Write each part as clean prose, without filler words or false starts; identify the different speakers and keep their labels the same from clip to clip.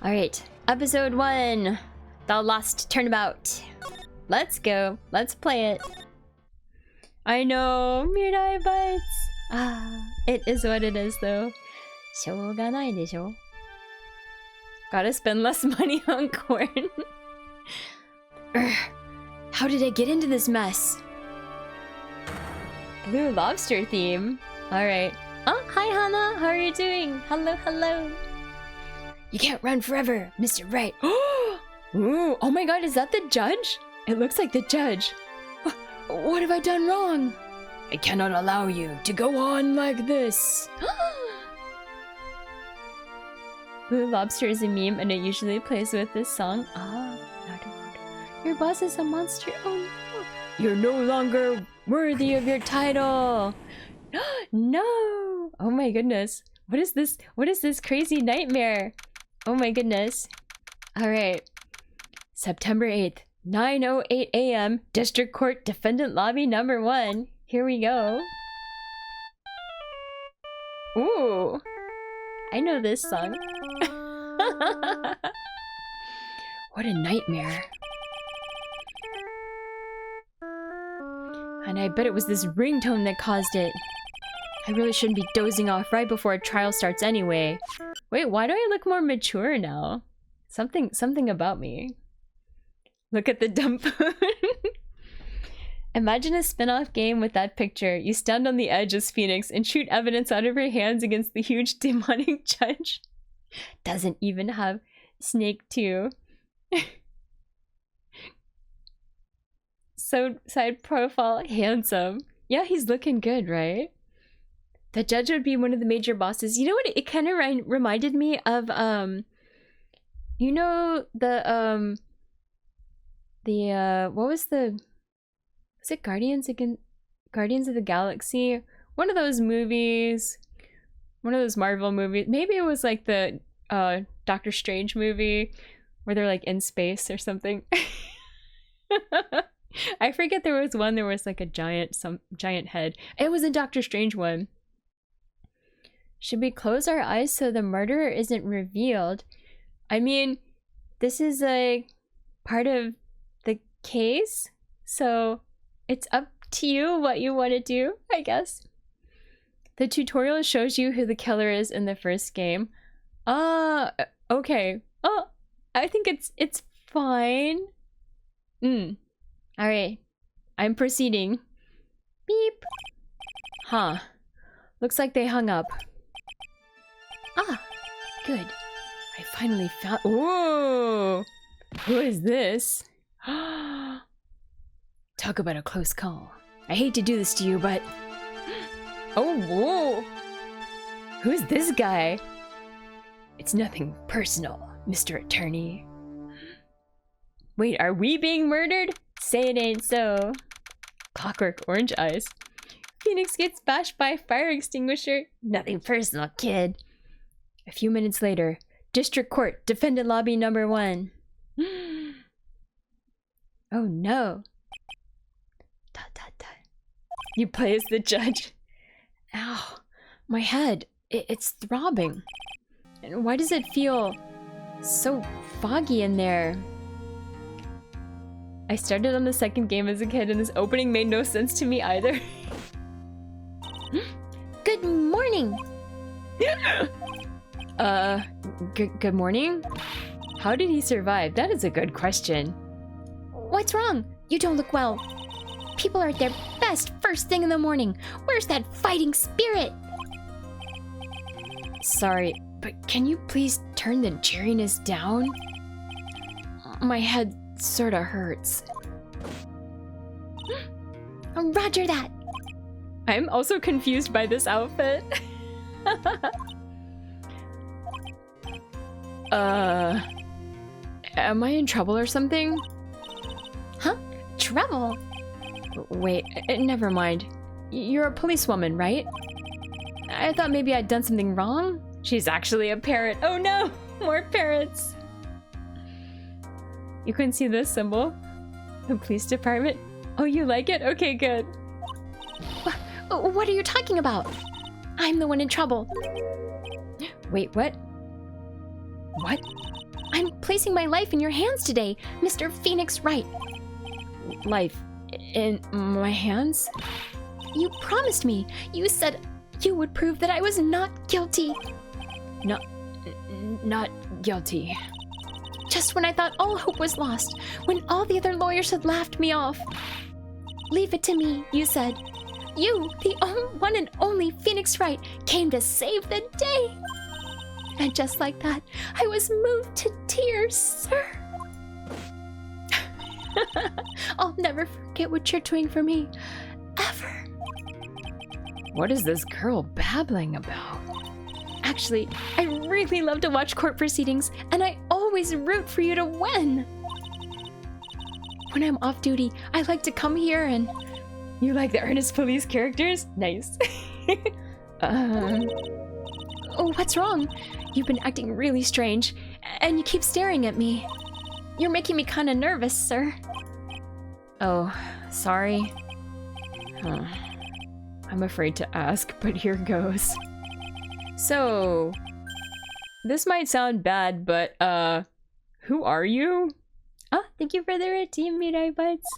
Speaker 1: Alright, episode 1. The Lost Turnabout. Let's go. Let's play it. I know, Mirai bites. It is what it is though. しょうがないでしょ. Gotta spend less money on corn. How did I get into this mess? Blue lobster theme. Alright. Oh, hi Hana. How are you doing? Hello, hello. You can't run forever, Mr. Right. Ooh, oh my god, is that the judge? It looks like the judge. What have I done wrong? I cannot allow you to go on like this. Blue Lobster is a meme and it usually plays with this song. Your boss is a monster. Oh no. You're no longer worthy of your title. No. Oh my goodness. What is this? What is this crazy nightmare? Oh my goodness. Alright. September 8th, 9:08 a.m. District Court Defendant Lobby number 1. Here we go. Ooh. I know this song. What a nightmare. And I bet it was this ringtone that caused it. I really shouldn't be dozing off right before a trial starts anyway. Wait, why do I look more mature now? Something about me. Look at the dumb food. Imagine a spin-off game with that picture. You stand on the edge as Phoenix and shoot evidence out of your hands against the huge demonic judge. Doesn't even have Snake 2. So side profile, handsome. Yeah, he's looking good, right? The judge would be one of the major bosses. You know what? It kind of reminded me of, you know, what was it Guardians of the Galaxy? One of those movies. One of those Marvel movies. Maybe it was like the Doctor Strange movie where they're like in space or something. I forget there was one, there was like a giant head. It was a Doctor Strange one. Should we close our eyes so the murderer isn't revealed? I mean, this is like part of the case, so it's up to you what you want to do, I guess. The tutorial shows you who the killer is in the first game. Okay. Oh, I think it's fine. Alright. I'm proceeding. Beep. Huh. Looks like they hung up. Good. I finally found— Whoa! Who is this? Talk about a close call. I hate to do this to you, but— Oh, whoa! Who's this guy? It's nothing personal, Mr. Attorney. Wait, are we being murdered? Say it ain't so. Clockwork orange eyes. Phoenix gets bashed by a fire extinguisher. Nothing personal, kid. A few minutes later, District Court, Defendant Lobby number 1. Oh no. You play as the judge. Ow, my head. It's throbbing. And why does it feel so foggy in there? I started on the second game as a kid and this opening made no sense to me either. Good morning! Good morning? How did he survive? That is a good question. What's wrong? You don't look well. People are at their best first thing in the morning. Where's that fighting spirit? Sorry, but can you please turn the cheeriness down? My head sorta hurts. Roger that! I'm also confused by this outfit. Am I in trouble or something? Huh? Trouble? Wait, never mind. You're a policewoman, right? I thought maybe I'd done something wrong. She's actually a parrot. Oh no! More parrots! You couldn't see this symbol? The police department? Oh, you like it? Okay, good. What are you talking about? I'm the one in trouble. Wait, what? What?
Speaker 2: placing my life in your hands today, Mr. Phoenix Wright.
Speaker 1: Life in my hands?
Speaker 2: You promised me. You said you would prove that I was not guilty.
Speaker 1: Not guilty.
Speaker 2: Just when I thought all hope was lost, when all the other lawyers had laughed me off. Leave it to me, you said. You, the one and only Phoenix Wright, came to save the day. And just like that, I was moved to tears, sir. I'll never forget what you're doing for me. Ever.
Speaker 1: What is this girl babbling about?
Speaker 2: Actually, I really love to watch court proceedings, and I always root for you to win. When I'm off duty, I like to come here and...
Speaker 1: You like the earnest police characters? Nice.
Speaker 2: Oh, what's wrong? You've been acting really strange, and you keep staring at me. You're making me kind of nervous, sir.
Speaker 1: Oh, sorry. Huh. I'm afraid to ask, but here goes. So, this might sound bad, but, who are you?
Speaker 2: Oh, thank you for the redeem, Mirai Bites.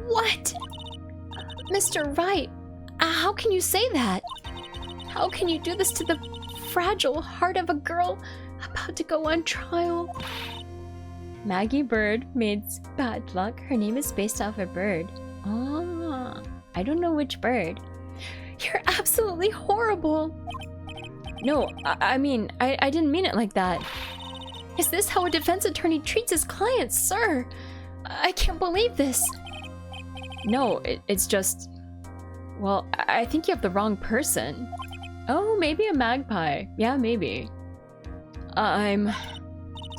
Speaker 2: What? Mr. Wright, how can you say that? How can you do this to the fragile heart of a girl about to go on trial?
Speaker 1: Maggie Bird means bad luck. Her name is based off a bird. Ah, I don't know which bird.
Speaker 2: You're absolutely horrible.
Speaker 1: No, I mean, I didn't mean it like that.
Speaker 2: Is this how a defense attorney treats his clients, sir? I can't believe this.
Speaker 1: No, it's just... Well, I think you have the wrong person. Oh, maybe a magpie. Yeah, maybe.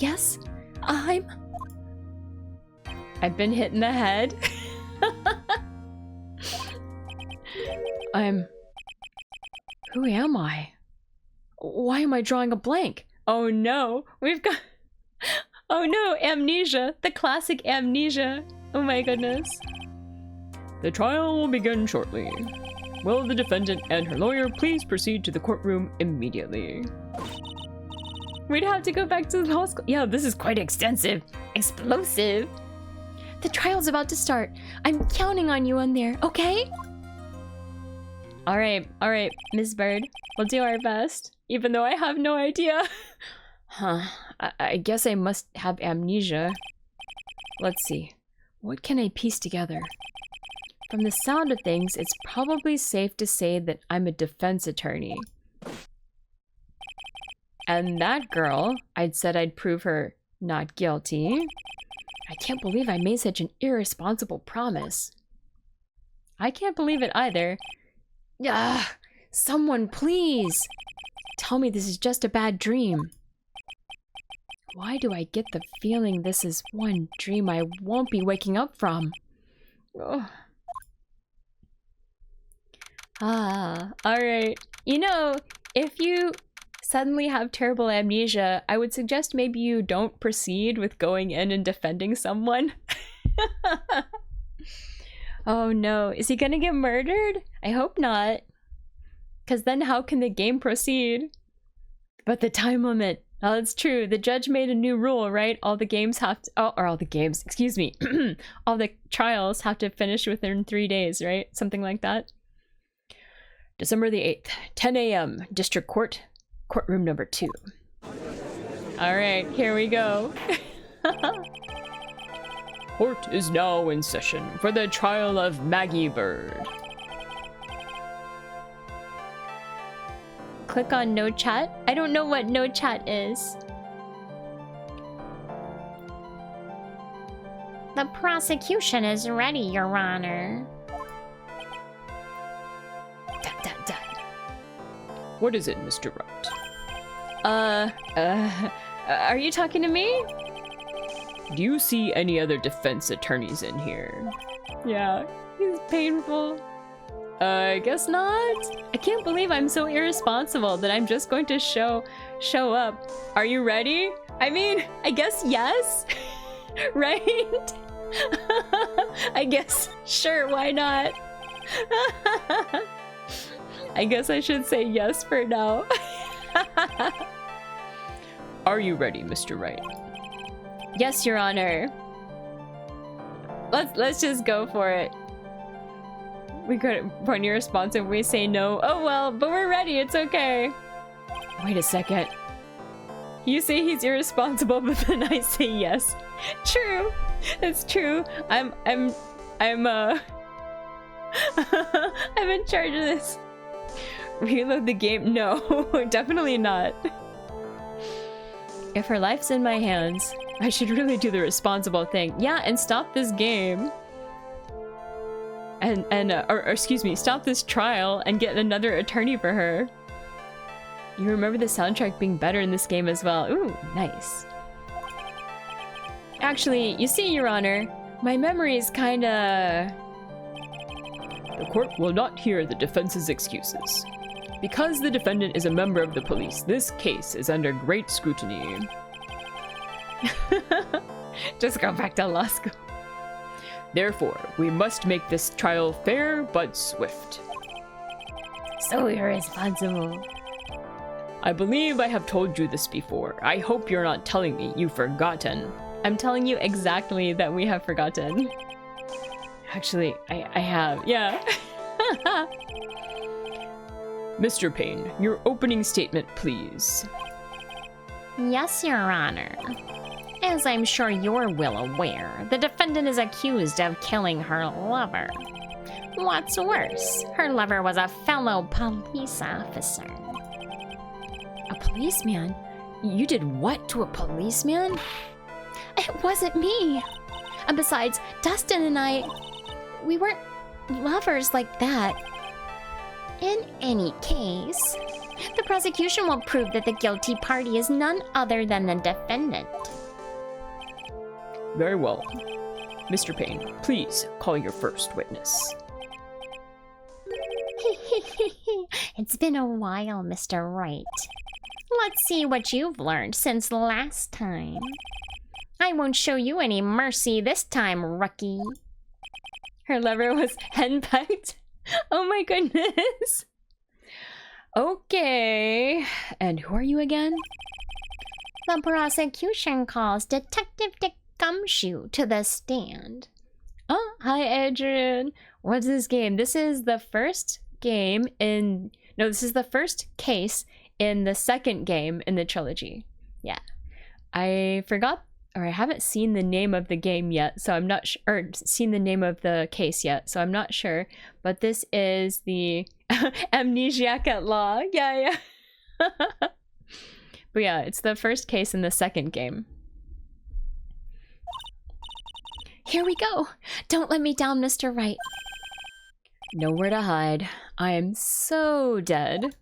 Speaker 2: Yes,
Speaker 1: I've been hit in the head. Who am I? Why am I drawing a blank? Oh no, we've got... Oh no, amnesia. The classic amnesia. Oh my goodness. The trial will begin shortly. Will the defendant and her lawyer please proceed to the courtroom immediately? We'd have to go back to the law school. Yeah, this is quite extensive. Explosive.
Speaker 2: The trial's about to start. I'm counting on you on there, okay?
Speaker 1: All right, Miss Bird. We'll do our best, even though I have no idea. Huh, I guess I must have amnesia. Let's see. What can I piece together? From the sound of things, it's probably safe to say that I'm a defense attorney. And that girl, I'd said I'd prove her not guilty. I can't believe I made such an irresponsible promise. I can't believe it either. Someone please! Tell me this is just a bad dream. Why do I get the feeling this is one dream I won't be waking up from? Ugh. Alright. You know, if you suddenly have terrible amnesia, I would suggest maybe you don't proceed with going in and defending someone. Oh no, is he gonna get murdered? I hope not. Because then how can the game proceed? But the time limit. Oh, it's true. The judge made a new rule, right? All the games have to... Oh, or all the games, excuse me. All the trials have to finish within 3 days, right? Something like that. December the 8th, 10 a.m. District Court, courtroom number 2. All right, here we go. Court is now in session for the trial of Maggie Bird.
Speaker 2: Click on no chat. I don't know what no chat is. The prosecution is ready, Your Honor.
Speaker 1: What is it, Mr. Wright? Are you talking to me? Do you see any other defense attorneys in here? Yeah, he's painful. I guess not. I can't believe I'm so irresponsible that I'm just going to show up. Are you ready? I mean, I guess yes. Right? I guess, sure, why not? I guess I should say yes for now.
Speaker 3: Are you ready, Mr. Wright?
Speaker 1: Yes, Your Honor. Let's just go for it. We could point your response if we say no. Oh well, but we're ready, it's okay. Wait a second. You say he's irresponsible, but then I say yes. True. It's true. I'm I'm in charge of this. Reload the game? No, definitely not. If her life's in my hands, I should really do the responsible thing. Yeah, and stop this game. Or excuse me, stop this trial and get another attorney for her. You remember the soundtrack being better in this game as well. Ooh, nice. Actually, you see, Your Honor, my memory is kinda...
Speaker 3: The court will not hear the defense's excuses. Because the defendant is a member of the police, this case is under great scrutiny.
Speaker 1: Just go back to law school.
Speaker 3: Therefore, we must make this trial fair but swift.
Speaker 1: So irresponsible.
Speaker 3: I believe I have told you this before. I hope you're not telling me you've forgotten.
Speaker 1: I'm telling you exactly that we have forgotten. Actually, I have, yeah.
Speaker 3: Mr. Payne, your opening statement, please.
Speaker 2: Yes, Your Honor. As I'm sure you're well aware, the defendant is accused of killing her lover. What's worse, her lover was a fellow police officer.
Speaker 1: A policeman? You did what to a policeman?
Speaker 2: It wasn't me. And besides, Dustin and I, we weren't lovers like that. In any case, the prosecution will prove that the guilty party is none other than the defendant.
Speaker 3: Very well. Mr. Payne, please call your first witness.
Speaker 2: It's been a while, Mr. Wright. Let's see what you've learned since last time. I won't show you any mercy this time, rookie.
Speaker 1: Her lover was henpecked? Oh my goodness. Okay. And who are you again?
Speaker 2: The prosecution calls Detective Dick Gumshoe to the stand.
Speaker 1: Oh, hi Adrian. What's this game? This is the first game in... No, this is the first case in the second game in the trilogy. Yeah. I forgot, or I haven't seen the name of the game yet, so I'm not sure, or seen the name of the case yet, so I'm not sure. But this is the Amnesiac at Law. Yeah. But yeah, it's the first case in the second game.
Speaker 2: Here we go. Don't let me down, Mr. Wright.
Speaker 1: Nowhere to hide. I am so dead.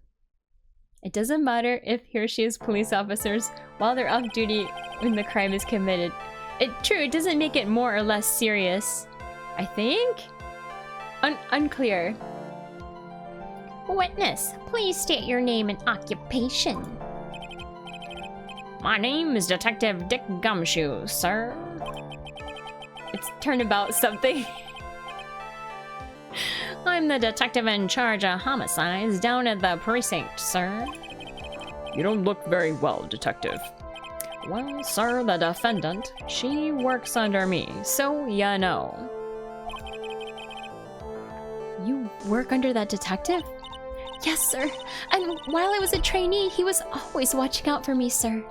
Speaker 1: It doesn't matter if he or she is police officers while they're off duty when the crime is committed. True, it doesn't make it more or less serious. I think? Unclear.
Speaker 2: Witness, please state your name and occupation.
Speaker 4: My name is Detective Dick Gumshoe, sir.
Speaker 1: It's Turnabout something.
Speaker 4: I'm the detective in charge of homicides down at the precinct, sir.
Speaker 3: You don't look very well, Detective.
Speaker 4: Well, sir, the defendant, she works under me, so ya know.
Speaker 1: You work under that detective?
Speaker 2: Yes, sir. And while I was a trainee, he was always watching out for me, sir.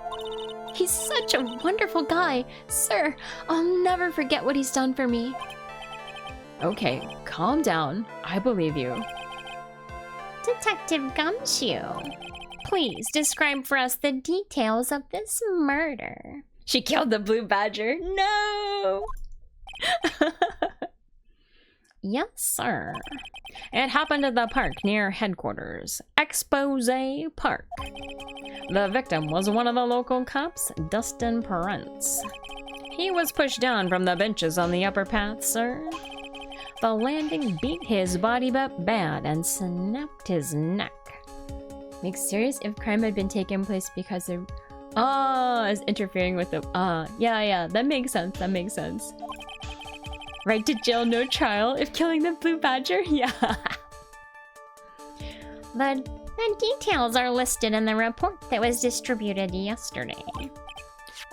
Speaker 2: He's such a wonderful guy. Sir, I'll never forget what he's done for me.
Speaker 1: Okay, calm down. I believe you.
Speaker 2: Detective Gumshoe, please describe for us the details of this murder.
Speaker 1: She killed the blue badger. No!
Speaker 4: Yes, sir. It happened at the park near headquarters. Expose Park. The victim was one of the local cops, Dustin Perrance. He was pushed down from the benches on the upper path, sir. The landing beat his body up bad and snapped his neck.
Speaker 1: Makes serious if crime had been taking place because they're... is interfering with the... yeah, that makes sense, that makes sense. Right to jail, no trial if killing the blue badger? Yeah.
Speaker 2: The The details are listed in the report that was distributed yesterday.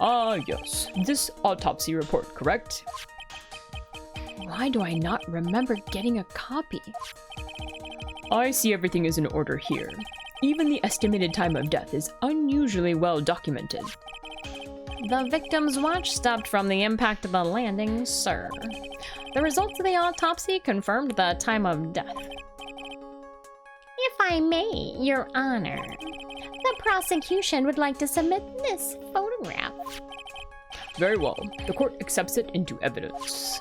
Speaker 3: Ah, yes. This autopsy report, correct?
Speaker 1: Why do I not remember getting a copy?
Speaker 3: I see everything is in order here. Even the estimated time of death is unusually well documented.
Speaker 4: The victim's watch stopped from the impact of the landing, sir. The results of the autopsy confirmed the time of death.
Speaker 2: If I may, Your Honor, the prosecution would like to submit this photograph.
Speaker 3: Very well. The court accepts it into evidence.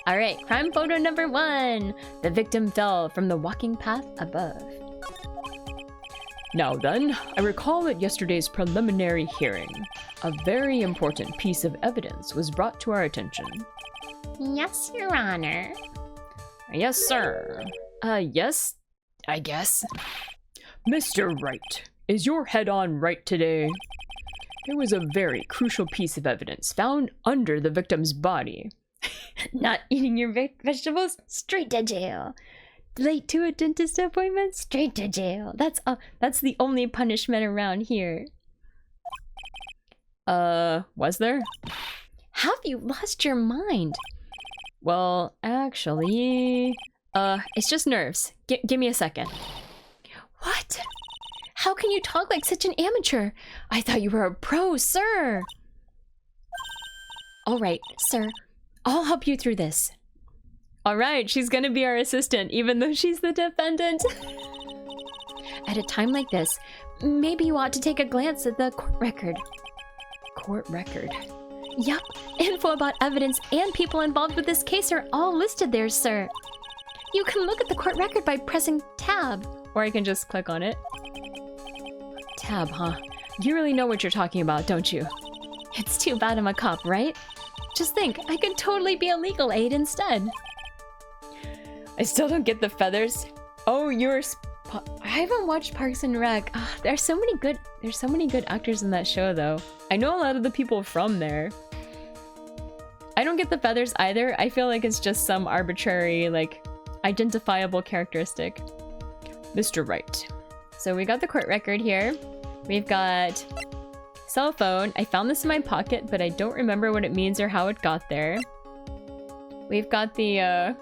Speaker 1: Alright, crime photo number 1. The victim fell from the walking path above.
Speaker 3: Now then, I recall at yesterday's preliminary hearing, a very important piece of evidence was brought to our attention.
Speaker 2: Yes, Your Honor.
Speaker 4: Yes, sir.
Speaker 3: Yes, I guess. Mr. Wright, is your head on right today? There was a very crucial piece of evidence found under the victim's body.
Speaker 1: Not eating your vegetables? Straight to jail. Late to a dentist appointment? Straight to jail. That's the only punishment around here.
Speaker 3: Was there?
Speaker 1: Have you lost your mind?
Speaker 3: Well, actually...
Speaker 1: It's just nerves. Give me a second. What? How can you talk like such an amateur? I thought you were a pro, sir. All right, sir. I'll help you through this.
Speaker 3: All right, she's gonna be our assistant, even though she's the defendant.
Speaker 1: At a time like this, maybe you ought to take a glance at the court record.
Speaker 3: Court record?
Speaker 1: Yup. Info about evidence and people involved with this case are all listed there, sir. You can look at the court record by pressing tab.
Speaker 3: Or I can just click on it.
Speaker 1: Tab, huh? You really know what you're talking about, don't you? It's too bad I'm a cop, right? Just think, I could totally be a legal aid instead.
Speaker 3: I still don't get the feathers. Oh,
Speaker 1: I haven't watched Parks and Rec. There's so many good actors in that show, though.
Speaker 3: I know a lot of the people from there. I don't get the feathers either. I feel like it's just some arbitrary, like, identifiable characteristic. Mr. Wright.
Speaker 1: So we got the court record here. We've got cell phone. I found this in my pocket, but I don't remember what it means or how it got there. We've got the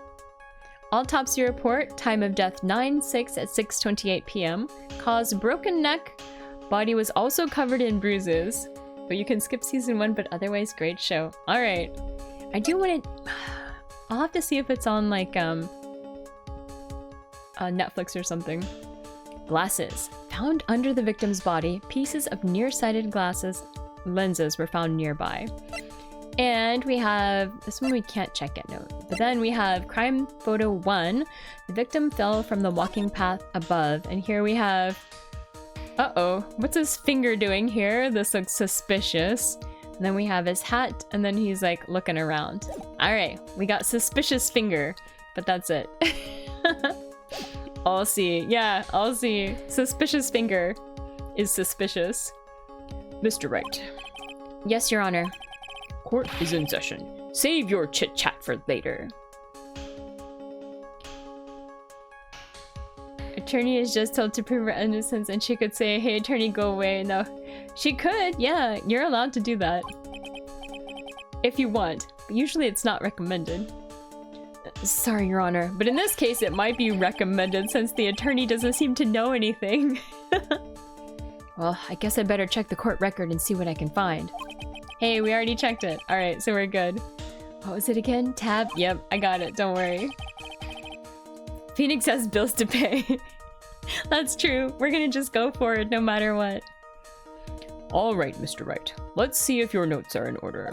Speaker 1: autopsy report. Time of death 9/6 at 6:28 p.m. Cause broken neck. Body was also covered in bruises. But you can skip season 1, but otherwise great show. All right. I do want to... I'll have to see if it's on like Netflix or something. Glasses. Found under the victim's body. Pieces of nearsighted lenses were found nearby. And we have... This one we can't check at note. But then we have crime photo 1. The victim fell from the walking path above. And here we have... Uh-oh. What's his finger doing here? This looks suspicious. And then we have his hat. And then he's like looking around. Alright. We got suspicious finger. But that's it. I'll see. Yeah, I'll see. Suspicious finger is suspicious.
Speaker 3: Mr. Wright.
Speaker 1: Yes, Your Honor.
Speaker 3: Court is in session. Save your chit-chat for later.
Speaker 1: Attorney is just told to prove her innocence and she could say, hey, attorney, go away. No, she could. Yeah, you're allowed to do that. If you want. But usually it's not recommended. Sorry, Your Honor.
Speaker 3: But in this case, it might be recommended since the attorney doesn't seem to know anything.
Speaker 1: Well, I guess I better check the court record and see what I can find.
Speaker 3: Hey, we already checked it. All right, so we're good.
Speaker 1: What was it again? Tab?
Speaker 3: Yep, I got it. Don't worry. Phoenix has bills to pay.
Speaker 1: That's true. We're gonna just go for it no matter what.
Speaker 3: All right, Mr. Wright. Let's see if your notes are in order.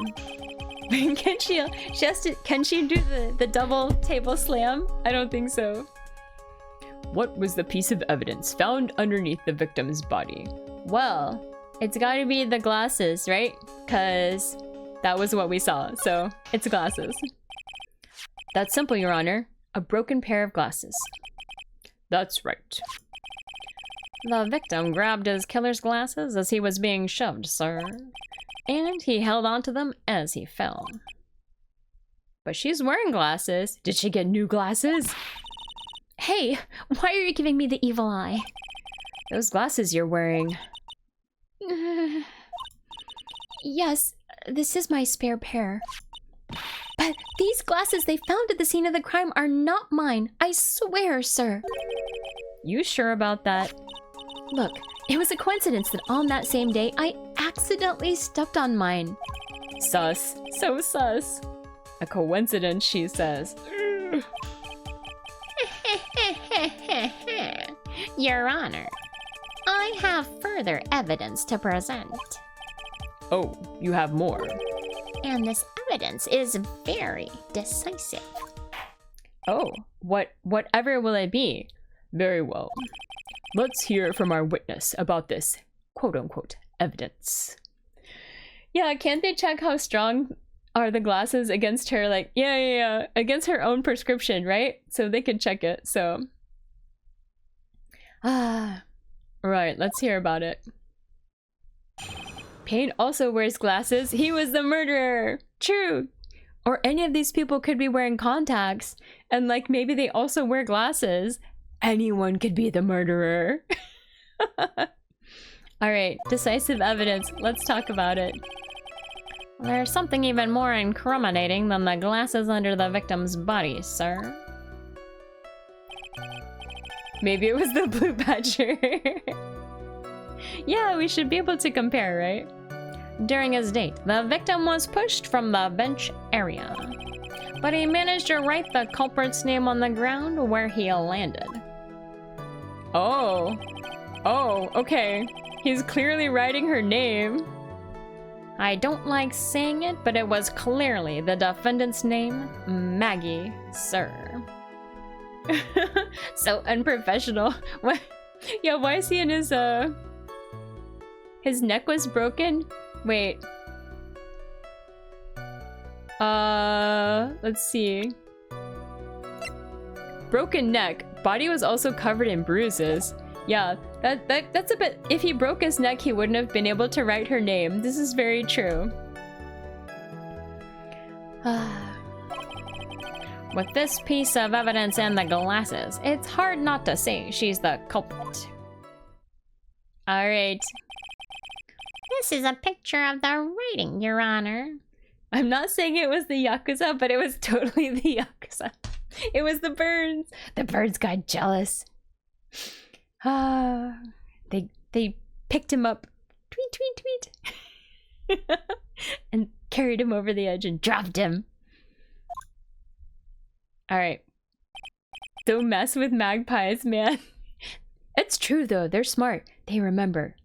Speaker 1: Can she do the double table slam? I don't think so.
Speaker 3: What was the piece of evidence found underneath the victim's body?
Speaker 1: Well, it's gotta be the glasses, right? Cause that was what we saw, so it's glasses. That's simple, Your Honor. A broken pair of glasses.
Speaker 3: That's right.
Speaker 4: The victim grabbed his killer's glasses as he was being shoved, sir. And he held onto them as he fell.
Speaker 1: But she's wearing glasses. Did she get new glasses? Hey, why are you giving me the evil eye? Those glasses you're wearing.
Speaker 2: Yes, this is my spare pair. But these glasses they found at the scene of the crime are not mine. I swear, sir.
Speaker 1: You sure about that?
Speaker 2: Look, it was a coincidence that on that same day, I accidentally stepped on mine.
Speaker 1: Sus. So sus. A coincidence, she says.
Speaker 2: Your Honor, I have further evidence to present.
Speaker 1: Oh, you have more.
Speaker 2: And this evidence is very decisive.
Speaker 1: Oh, whatever will it be? Very well. Let's hear from our witness about this quote-unquote evidence. Yeah, can't they check how strong are the glasses against her, like, yeah, against her own prescription, right? So they can check it, so. Right, let's hear about it. Payne also wears glasses. He was the murderer. True. Or any of these people could be wearing contacts, and like maybe they also wear glasses. Anyone could be the murderer. Alright, decisive evidence. Let's talk about it.
Speaker 4: There's something even more incriminating than the glasses under the victim's body, sir.
Speaker 1: Maybe it was the blue badger. Yeah, we should be able to compare, right?
Speaker 4: During his date, the victim was pushed from the bench area, but he managed to write the culprit's name on the ground where he landed.
Speaker 1: Oh, okay. He's clearly writing her name.
Speaker 4: I don't like saying it, but it was clearly the defendant's name, Maggie, sir.
Speaker 1: So unprofessional. What? Yeah, why is he in his neck was broken? Wait. Let's see. Broken neck. Body was also covered in bruises. Yeah, that's a bit... If he broke his neck, he wouldn't have been able to write her name. This is very true.
Speaker 4: With this piece of evidence and the glasses, it's hard not to say she's the culprit.
Speaker 1: Alright.
Speaker 2: This is a picture of the writing, Your Honor.
Speaker 1: I'm not saying it was the Yakuza, but it was totally the Yakuza. It was the birds. The birds got jealous. They picked him up, tweet, and carried him over the edge and dropped him. Alright. Don't mess with magpies, man. It's true though, they're smart. They remember.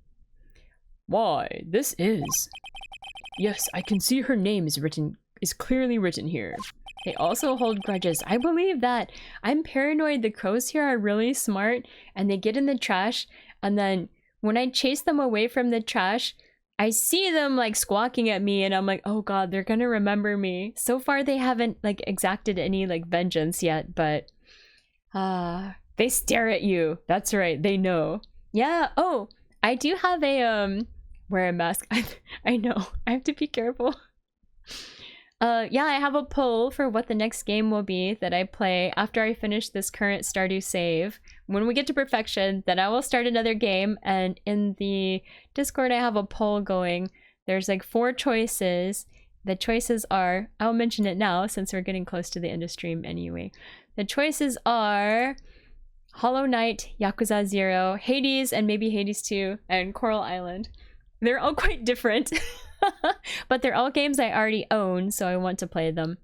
Speaker 1: Why, this is... Yes, I can see her name is clearly written here. They also hold grudges. I believe that. I'm paranoid the crows here are really smart and they get in the trash, and then when I chase them away from the trash, I see them like squawking at me and I'm like, oh god, they're gonna remember me. So far they haven't like exacted any like vengeance yet, but they stare at you. That's right, they know. Yeah, oh, I do have a wear a mask. I know, I have to be careful. Yeah, I have a poll for what the next game will be that I play after I finish this current Stardew save. When we get to perfection, then I will start another game, and in the Discord I have a poll going. There's like 4 choices. The choices are, I'll mention it now since we're getting close to the end of stream anyway. The choices are Hollow Knight, Yakuza 0, Hades, and maybe Hades 2, and Coral Island. They're all quite different. But they're all games I already own, so I want to play them.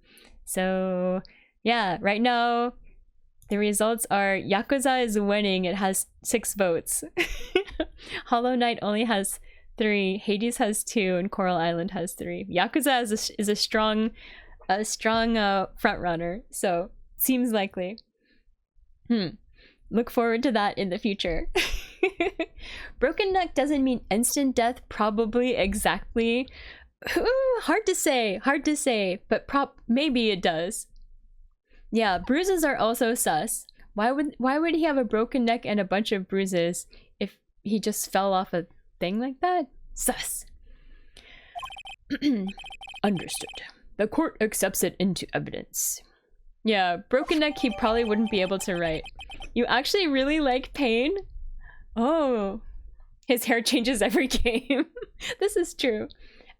Speaker 1: So yeah, right now the results are Yakuza is winning. It has 6 votes. Hollow Knight only has 3, Hades has 2, and Coral Island has 3. Yakuza is a strong front runner, so seems likely. Look forward to that in the future. Broken neck doesn't mean instant death, probably exactly. Ooh, hard to say, but maybe it does. Yeah, bruises are also sus. Why would he have a broken neck and a bunch of bruises if he just fell off a thing like that? Sus. Understood. The court accepts it into evidence. Yeah, broken neck he probably wouldn't be able to write. You actually really like Payne? Oh, his hair changes every game. This is true.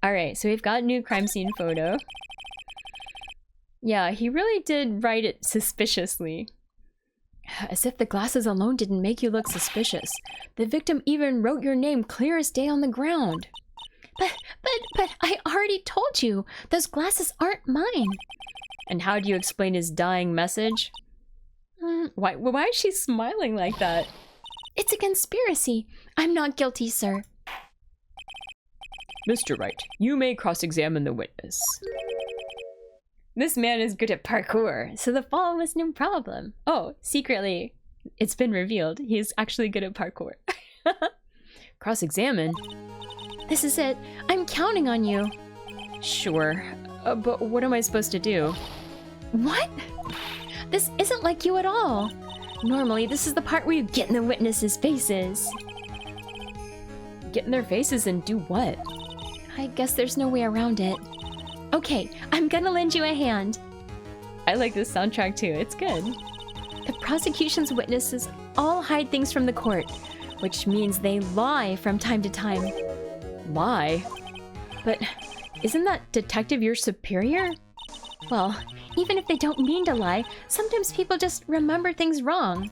Speaker 1: All right, so we've got a new crime scene photo. Yeah, he really did write it suspiciously. As if the glasses alone didn't make you look suspicious. The victim even wrote your name clear as day on the ground.
Speaker 2: But I already told you, those glasses aren't mine.
Speaker 1: And how do you explain his dying message? Why is she smiling like that?
Speaker 2: It's a conspiracy. I'm not guilty, sir.
Speaker 3: Mr. Wright, you may cross-examine the witness.
Speaker 1: This man is good at parkour, so the fall was no problem. Oh, secretly, it's been revealed. He's actually good at parkour. Cross-examine?
Speaker 2: This is it. I'm counting on you.
Speaker 1: Sure, but what am I supposed to do?
Speaker 2: What? This isn't like you at all. Normally, this is the part where you get in the witnesses' faces.
Speaker 1: Get in their faces and do what?
Speaker 2: I guess there's no way around it. Okay, I'm gonna lend you a hand.
Speaker 1: I like this soundtrack too, it's good.
Speaker 2: The prosecution's witnesses all hide things from the court, which means they lie from time to time.
Speaker 1: Lie? But isn't that detective your superior?
Speaker 2: Well, even if they don't mean to lie, sometimes people just remember things wrong.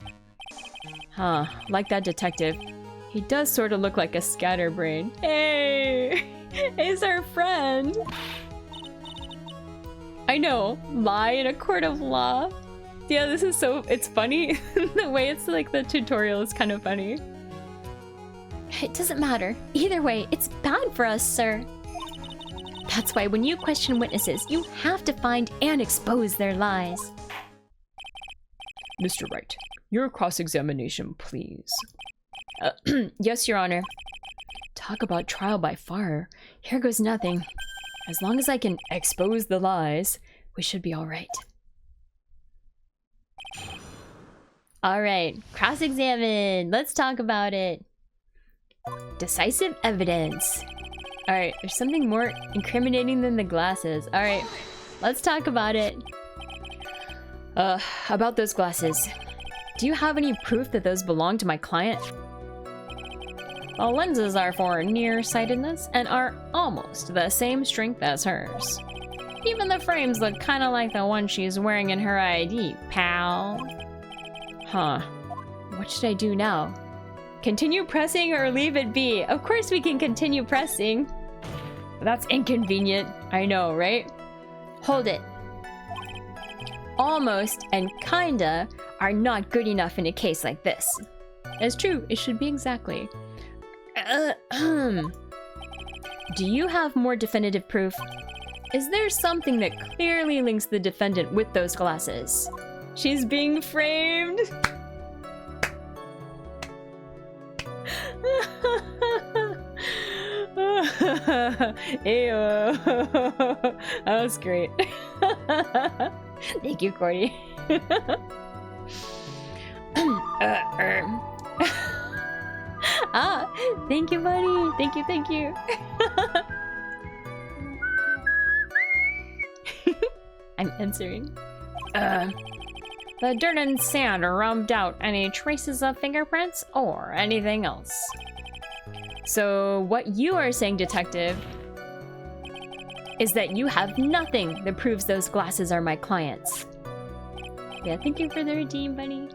Speaker 1: Huh, like that detective. He does sort of look like a scatterbrain. Hey! He's our friend! I know, lie in a court of law. Yeah, this is so, it's funny. The way it's like the tutorial is kind of funny.
Speaker 2: It doesn't matter. Either way, it's bad for us, sir. That's why when you question witnesses, you have to find and expose their lies.
Speaker 3: Mr. Wright, your cross-examination, please.
Speaker 1: Yes, Your Honor. Talk about trial by fire. Here goes nothing. As long as I can expose the lies, we should be all right. All right, cross-examine. Let's talk about it. Decisive evidence. All right, there's something more incriminating than the glasses. All right, let's talk about it. About those glasses. Do you have any proof that those belong to my client? The lenses are for nearsightedness and are almost the same strength as hers. Even the frames look kind of like the one she's wearing in her ID, pal. Huh. What should I do now? Continue pressing or leave it be? Of course we can continue pressing. That's inconvenient. I know, right? Hold it. Almost and kinda are not good enough in a case like this. It's true, it should be exactly. Do you have more definitive proof? Is there something that clearly links the defendant with those glasses? She's being framed! Ew. That was great. Thank you, Cordy. Thank you, buddy. Thank you. I'm answering. The dirt and sand rubbed out any traces of fingerprints or anything else. So what you are saying, detective, is that you have nothing that proves those glasses are my client's. Yeah, thank you for the redeem, buddy.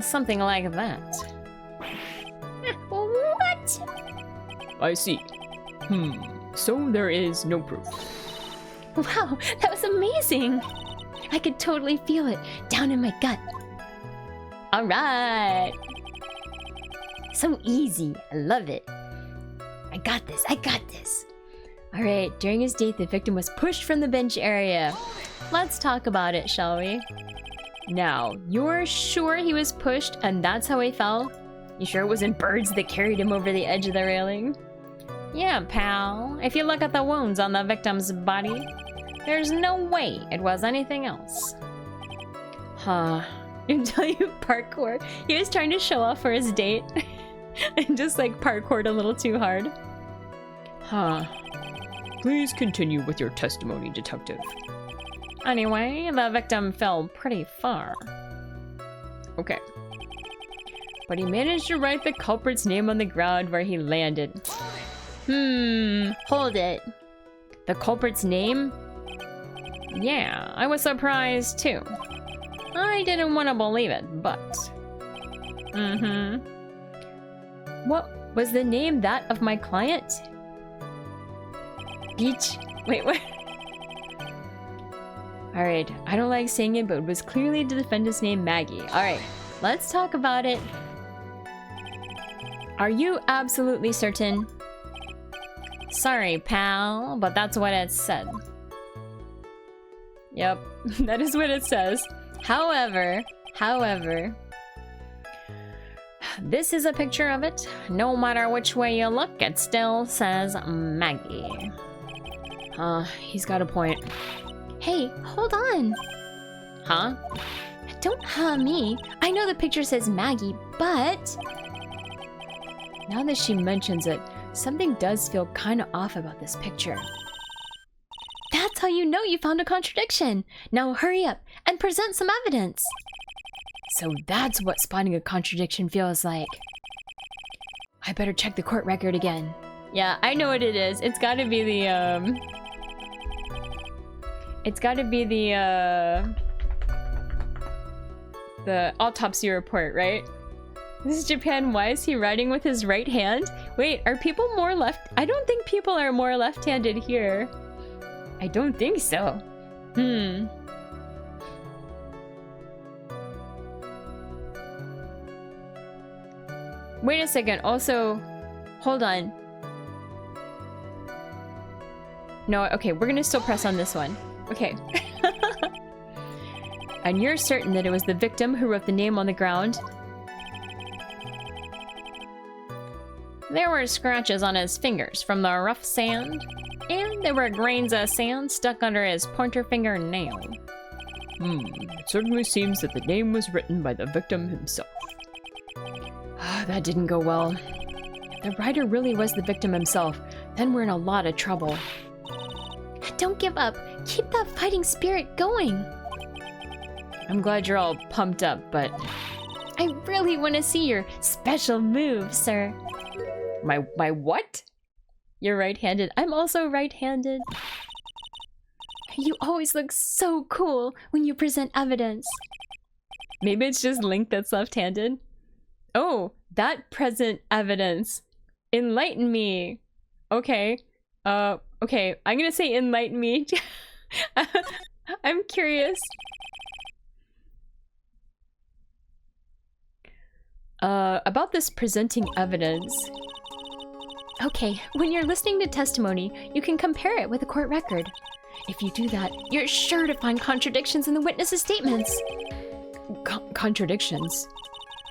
Speaker 1: Something like that.
Speaker 2: What?
Speaker 3: I see. So there is no proof.
Speaker 2: Wow, that was amazing. I could totally feel it down in my gut.
Speaker 1: All right. So easy. I love it. I got this. All right, during his date, the victim was pushed from the bench area. Let's talk about it, shall we? Now, you're sure he was pushed and that's how he fell? You sure it wasn't birds that carried him over the edge of the railing? Yeah, pal. If you look at the wounds on the victim's body, there's no way it was anything else. Huh. Until you parkour. He was trying to show off for his date and just like parkoured a little too hard.
Speaker 3: Huh. Please continue with your testimony, detective.
Speaker 4: Anyway, the victim fell pretty far.
Speaker 3: Okay. but he managed to write the culprit's name on the ground where he landed.
Speaker 2: Hold it.
Speaker 3: The culprit's name? Yeah, I was surprised too. I didn't want to believe it, but... What was the name that of my client? Beach? Wait, what? Alright, I don't like saying it, but it was clearly the defendant's name, Maggie. Alright, let's talk about it. Are you absolutely certain?
Speaker 4: Sorry, pal, but that's what it said.
Speaker 3: Yep, that is what it says. However,
Speaker 4: This is a picture of it. No matter which way you look, it still says Maggie.
Speaker 3: He's got a point.
Speaker 2: Hey, hold on.
Speaker 4: Huh?
Speaker 2: Don't me. I know the picture says Maggie, but...
Speaker 1: Now that she mentions it, something does feel kind of off about this picture.
Speaker 2: That's how you know you found a contradiction. Now hurry up and present some evidence.
Speaker 1: So that's what spotting a contradiction feels like. I better check the court record again.
Speaker 3: Yeah, I know what it is. It's gotta be the, It's gotta be the autopsy report, right? This is Japan. Why is he writing with his right hand? Wait, are people more left? I don't think people are more left-handed here. I don't think so. Wait a second. Also, hold on. No, okay, we're gonna still press on this one. Okay. And you're certain that it was the victim who wrote the name on the ground?
Speaker 4: There were scratches on his fingers from the rough sand, and there were grains of sand stuck under his pointer finger nail.
Speaker 3: It certainly seems that the name was written by the victim himself.
Speaker 1: That didn't go well. If the writer really was the victim himself, then we're in a lot of trouble.
Speaker 2: Don't give up. Keep that fighting spirit going.
Speaker 3: I'm glad you're all pumped up, but...
Speaker 2: I really want to see your special move, sir.
Speaker 3: My what? You're right-handed. I'm also right-handed.
Speaker 2: You always look so cool when you present evidence.
Speaker 3: Maybe it's just Link that's left-handed. Oh, that present evidence. Enlighten me. Okay. Okay. I'm gonna say enlighten me. I'm curious. About this presenting evidence.
Speaker 2: Okay, when you're listening to testimony, you can compare it with a court record. If you do that, you're sure to find contradictions in the witness's statements.
Speaker 1: Contradictions?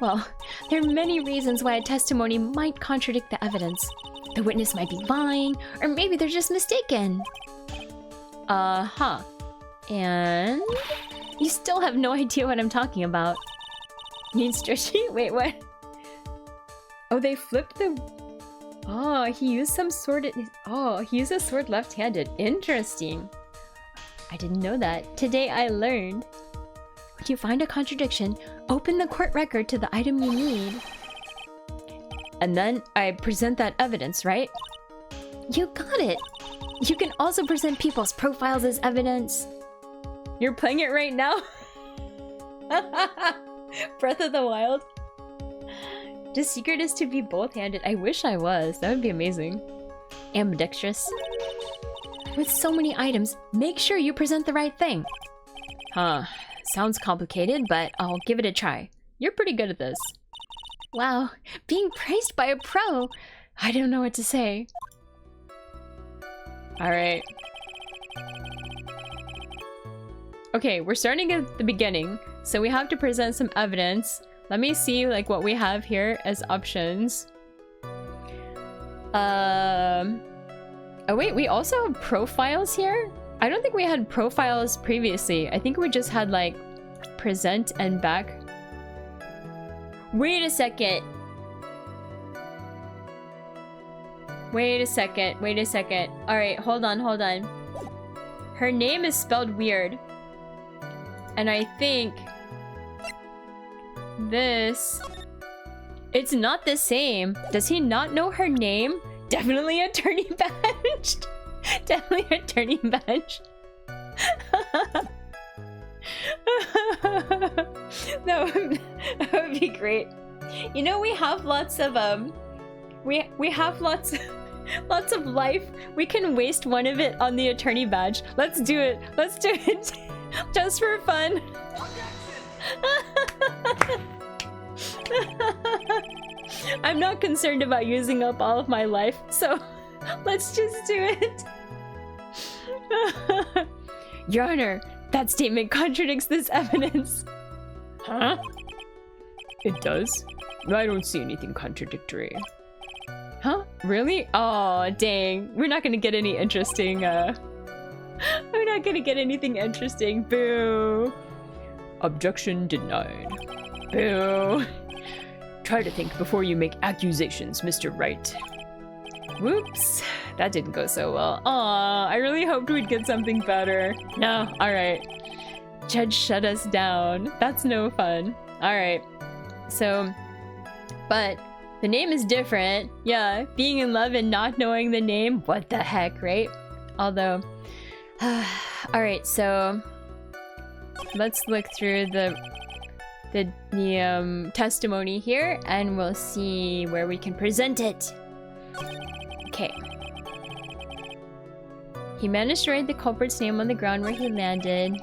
Speaker 2: Well, there are many reasons why a testimony might contradict the evidence. The witness might be lying, or maybe they're just mistaken.
Speaker 3: And
Speaker 2: you still have no idea what I'm talking about.
Speaker 3: mean stretchy? Wait, what? Oh, they flipped the... Oh, he used some sword... Oh, he used a sword left-handed. Interesting. I didn't know that. Today I learned.
Speaker 2: When you find a contradiction, open the court record to the item you need.
Speaker 3: And then I present that evidence, right?
Speaker 2: You got it! You can also present people's profiles as evidence.
Speaker 3: You're playing it right now? Breath of the Wild? The secret is to be both-handed. I wish I was. That would be amazing. Ambidextrous.
Speaker 2: With so many items, make sure you present the right thing.
Speaker 3: Sounds complicated, but I'll give it a try. You're pretty good at this.
Speaker 2: Wow, being praised by a pro! I don't know what to say.
Speaker 3: Alright. Okay, we're starting at the beginning, so we have to present some evidence. Let me see like what we have here as options. Oh wait, we also have profiles here? I don't think we had profiles previously. I think we just had like present and back. Wait a second. Wait a second. Wait a second. Alright, hold on, hold on. Her name is spelled weird. And I think this
Speaker 1: It's not the same. Does he not know her name? Definitely Attorney Badge. Definitely Attorney Badge. That would be great. You know, we have lots of we have lots of life. We can waste one of it on the Attorney Badge. Let's do it. Let's do it. Just for fun. I'm not concerned about using up all of my life, so let's just do it. Your Honor, that statement contradicts this evidence.
Speaker 3: Huh? It does? I don't see anything contradictory.
Speaker 1: Huh? Really? Oh, dang. We're not gonna get any interesting, we're not gonna get anything interesting. Boo.
Speaker 3: Objection denied.
Speaker 1: Boo.
Speaker 3: Try to think before you make accusations, Mr. Wright.
Speaker 1: Whoops. That didn't go so well. Aw, I really hoped we'd get something better. No, alright. Judge shut us down. That's no fun. Alright. So, but the name is different. Yeah, being in love and not knowing the name. What the heck, right? Although, alright, so let's look through the testimony here and we'll see where we can present it. Okay. He managed to write the culprit's name on the ground where he landed.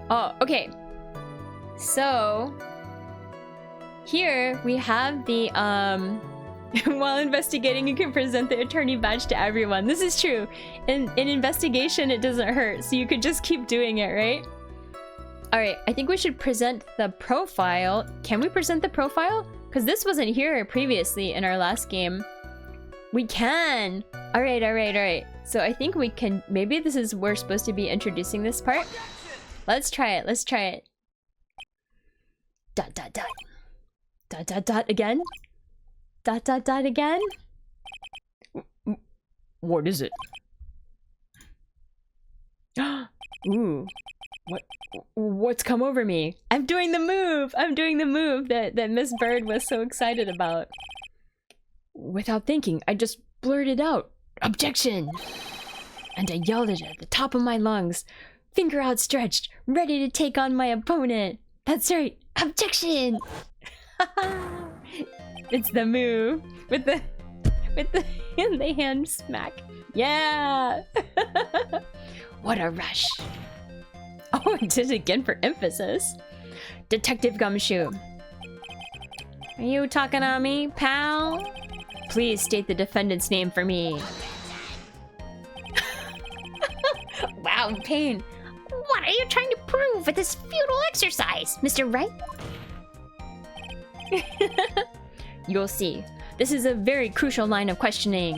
Speaker 1: Oh, okay. So here we have the while investigating you can present the attorney badge to everyone. This is true. In investigation it doesn't hurt, so you could just keep doing it, right? Alright, I think we should present the profile. Can we present the profile? Because this wasn't here previously in our last game. We can! Alright. So I think we can... Maybe this is... We're supposed to be introducing this part. Let's try it. Let's try it. ... again? ... again?
Speaker 3: What is it?
Speaker 1: Ooh. What's come over me? I'm doing the move! I'm doing the move that Miss Bird was so excited about. Without thinking, I just blurted out, "Objection!" And I yelled it at the top of my lungs, finger outstretched, ready to take on my opponent. That's right, objection! It's the move with the hand smack. Yeah! What a rush. Oh, I did it again for emphasis. Detective Gumshoe. Are you talking to me, pal? Please state the defendant's name for me. Wow, Pain.
Speaker 2: What are you trying to prove with this futile exercise, Mr. Wright?
Speaker 1: You'll see. This is a very crucial line of questioning.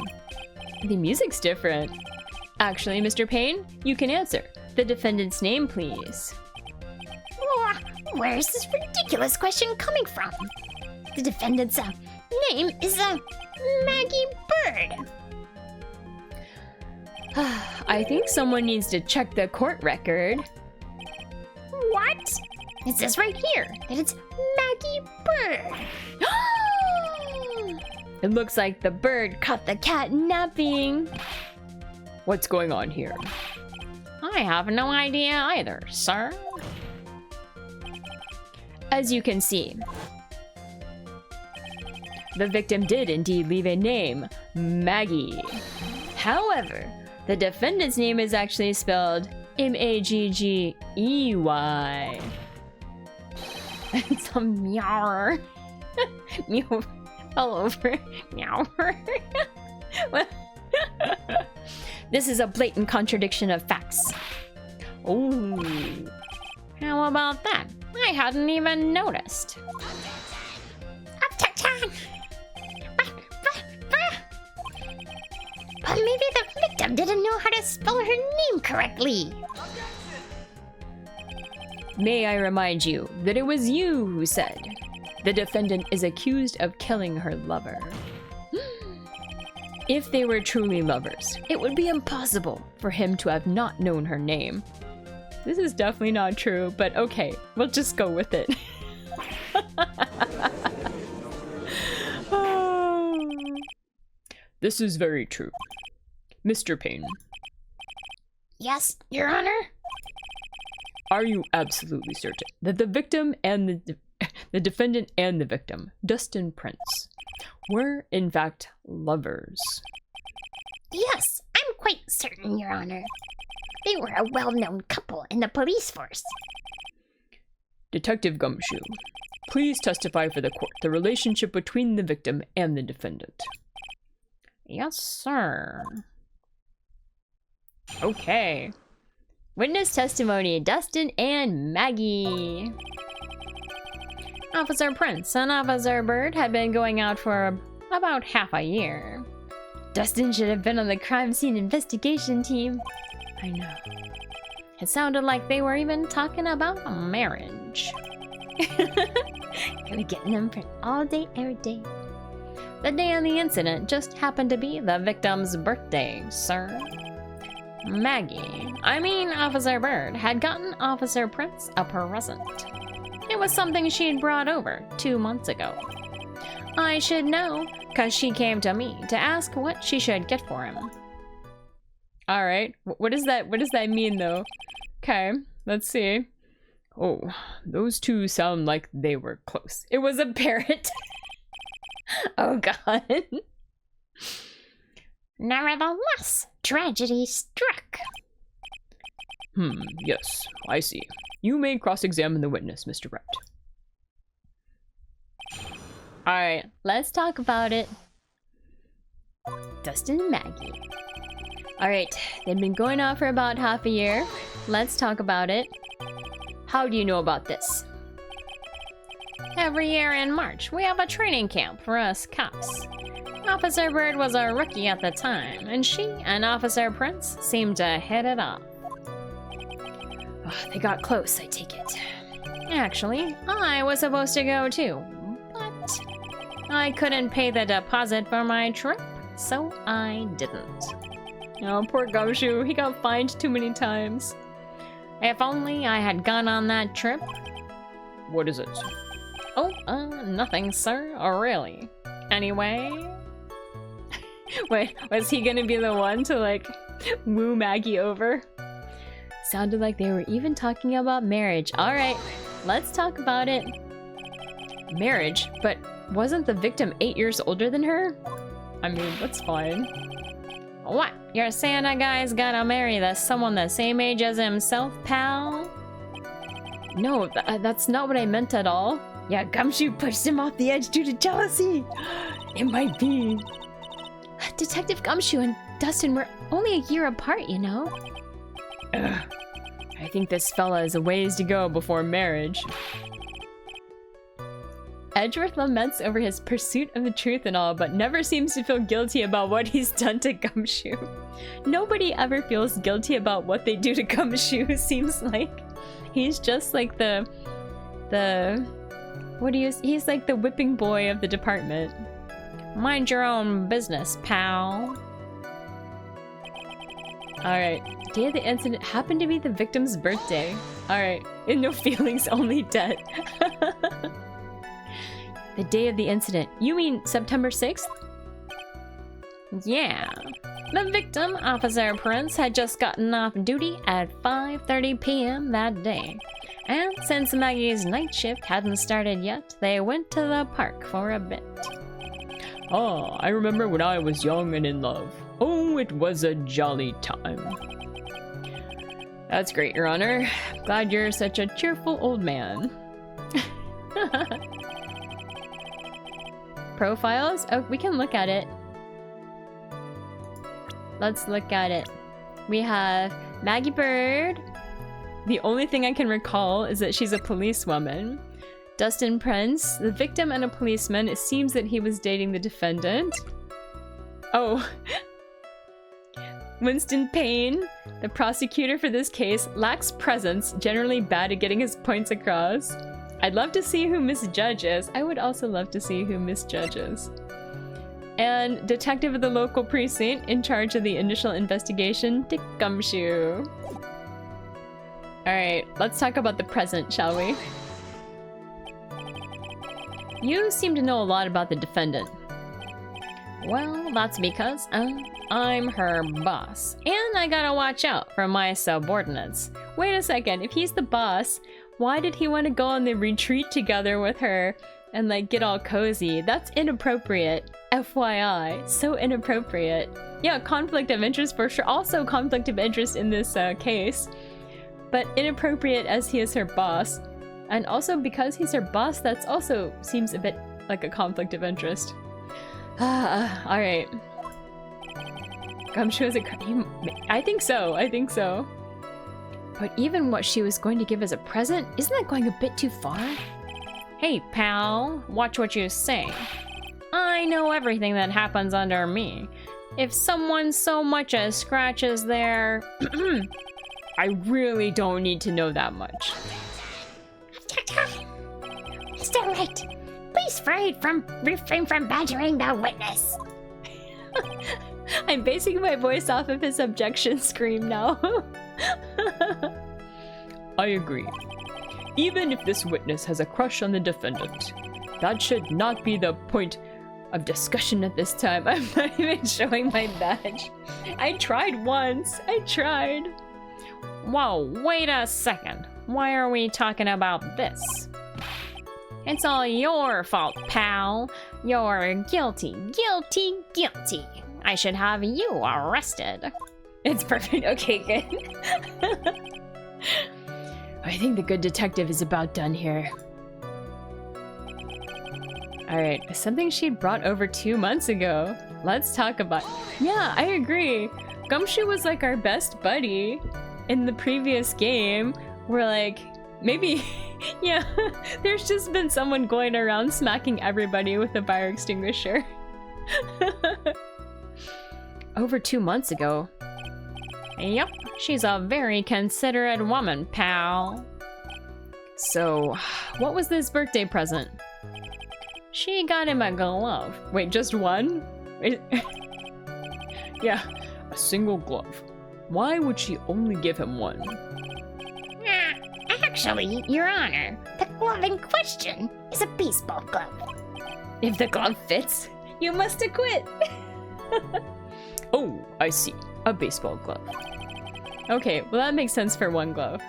Speaker 1: The music's different. Actually, Mr. Payne, you can answer. The defendant's name, please.
Speaker 2: Where is this ridiculous question coming from? The defendant's name is Maggie Bird.
Speaker 1: I think someone needs to check the court record.
Speaker 2: What? It says right here that it's Maggie Bird.
Speaker 1: It looks like the bird caught the cat napping.
Speaker 3: What's going on here?
Speaker 4: I have no idea either, sir.
Speaker 1: As you can see, the victim did indeed leave a name, Maggie. However, the defendant's name is actually spelled Maggey. It's a meower. Meow all over. Meow. This is a blatant contradiction of facts.
Speaker 4: Oh. How about that? I hadn't even noticed.
Speaker 2: Objection! But maybe the victim didn't know how to spell her name correctly.
Speaker 1: May I remind you that it was you who said the defendant is accused of killing her lover. If they were truly lovers, it would be impossible for him to have not known her name. This is definitely not true, but okay, we'll just go with it.
Speaker 3: This is very true. Mr. Payne,
Speaker 2: Yes, Your Honor?
Speaker 3: are you absolutely certain that the victim and the defendant and the victim, Dustin Prince, were in fact lovers?
Speaker 2: Yes, I'm quite certain, Your Honor. They were a well-known couple in the police force.
Speaker 3: Detective Gumshoe, please testify for the court the relationship between the victim and the defendant.
Speaker 4: Yes, sir.
Speaker 1: Okay. Witness testimony, Dustin and Maggie.
Speaker 4: Officer Prince and Officer Bird had been going out for about half a year.
Speaker 1: Dustin should have been on the crime scene investigation team.
Speaker 4: I know. It sounded like they were even talking about marriage.
Speaker 2: Gonna get them for all day, every day.
Speaker 4: The day of the incident just happened to be the victim's birthday, sir. Officer Bird had gotten Officer Prince a present. It was something she'd brought over 2 months ago. I should know, because she came to me to ask what she should get for him.
Speaker 1: All right. What does that mean, though? Okay, let's see.
Speaker 3: Oh, those two sound like they were close.
Speaker 1: It was a parrot. Oh, God.
Speaker 2: Nevertheless, tragedy struck.
Speaker 3: Yes, I see. You may cross-examine the witness, Mr. Wright.
Speaker 1: All right, let's talk about it. Dustin and Maggie. All right, they've been going on for about half a year. Let's talk about it. How do you know about this?
Speaker 4: Every year in March, we have a training camp for us cops. Officer Bird was a rookie at the time, and she and Officer Prince seemed to hit it off.
Speaker 1: Oh, they got close, I take it.
Speaker 4: Actually, I was supposed to go too, but I couldn't pay the deposit for my trip, so I didn't.
Speaker 1: Oh, poor Gumshoe. He got fined too many times.
Speaker 4: If only I had gone on that trip.
Speaker 3: What is it?
Speaker 4: Oh, nothing, sir. Oh, really? Anyway...
Speaker 1: Wait, was he gonna be the one to, like, woo Maggie over? Sounded like they were even talking about marriage. Alright, let's talk about it. Marriage? But wasn't the victim 8 years older than her? I mean, that's fine.
Speaker 4: What? You're saying a guy's gotta marry someone the same age as himself, pal?
Speaker 1: No, that's not what I meant at all. Yeah, Gumshoe pushed him off the edge due to jealousy. It might be. Detective Gumshoe and Dustin were only a year apart, you know? Ugh. I think this fella is a ways to go before marriage. Edgeworth laments over his pursuit of the truth and all, but never seems to feel guilty about what he's done to Gumshoe. Nobody ever feels guilty about what they do to Gumshoe, seems like. He's just like he's like the whipping boy of the department.
Speaker 4: Mind your own business, pal.
Speaker 1: Alright, day of the incident happened to be the victim's birthday. Alright, in no feelings, only debt. The day of the incident. You mean September 6th?
Speaker 4: Yeah. The victim, Officer Prince, had just gotten off duty at 5:30 p.m. that day. And since Maggie's night shift hadn't started yet, they went to the park for a bit.
Speaker 3: Ah, I remember when I was young and in love. Oh, it was a jolly time.
Speaker 1: That's great, Your Honor. Glad you're such a cheerful old man. Profiles? Oh, we can look at it. Let's look at it. We have Maggie Bird. The only thing I can recall is that she's a policewoman. Dustin Prince, the victim and a policeman. It seems that he was dating the defendant. Oh. Winston Payne, the prosecutor for this case, lacks presence, generally bad at getting his points across. I'd love to see who Miss Judge is. I would also love to see who Miss Judge is. And detective of the local precinct in charge of the initial investigation, Dick Gumshoe. Alright, let's talk about the present, shall we? You seem to know a lot about the defendant.
Speaker 4: Well, that's because I'm her boss. And I gotta watch out for my subordinates. Wait a second, if he's the boss, why did he want to go on the retreat together with her and like get all cozy? That's inappropriate. FYI, so inappropriate. Yeah, conflict of interest for sure. Also conflict of interest in this case. But inappropriate as he is her boss. And also because he's her boss, that's also seems a bit like a conflict of interest. Alright. Gumshoe is I think so, I think so. But even what she was going to give as a present, isn't that going a bit too far? Hey, pal, watch what you say. I know everything that happens under me. If someone so much as scratches their... I really don't need to know that much.
Speaker 2: Mr. Wright, please refrain from badgering the witness.
Speaker 1: I'm basing my voice off of his objection scream now.
Speaker 3: I agree. Even if this witness has a crush on the defendant, that should not be the point of discussion at this time. I'm not even showing my badge. I tried once. I tried.
Speaker 4: Whoa, wait a second. Why are we talking about this? It's all your fault, pal. You're guilty, guilty, guilty. I should have you arrested.
Speaker 1: It's perfect. Okay, good. I think the good detective is about done here. Alright, something she brought over 2 months ago. Let's talk about... Yeah, I agree. Gumshoe was like our best buddy in the previous game. We're like, maybe... yeah, there's just been someone going around smacking everybody with a fire extinguisher. Over 2 months ago.
Speaker 4: Yep, she's a very considerate woman, pal.
Speaker 1: So, what was this birthday present?
Speaker 4: She got him a glove.
Speaker 3: Wait, just one? Yeah, a single glove. Why would she only give him one?
Speaker 2: Actually, Your Honor, the glove in question is a baseball glove.
Speaker 1: If the glove fits, you must acquit.
Speaker 3: Oh, I see. A baseball glove.
Speaker 1: Okay, well that makes sense for one glove.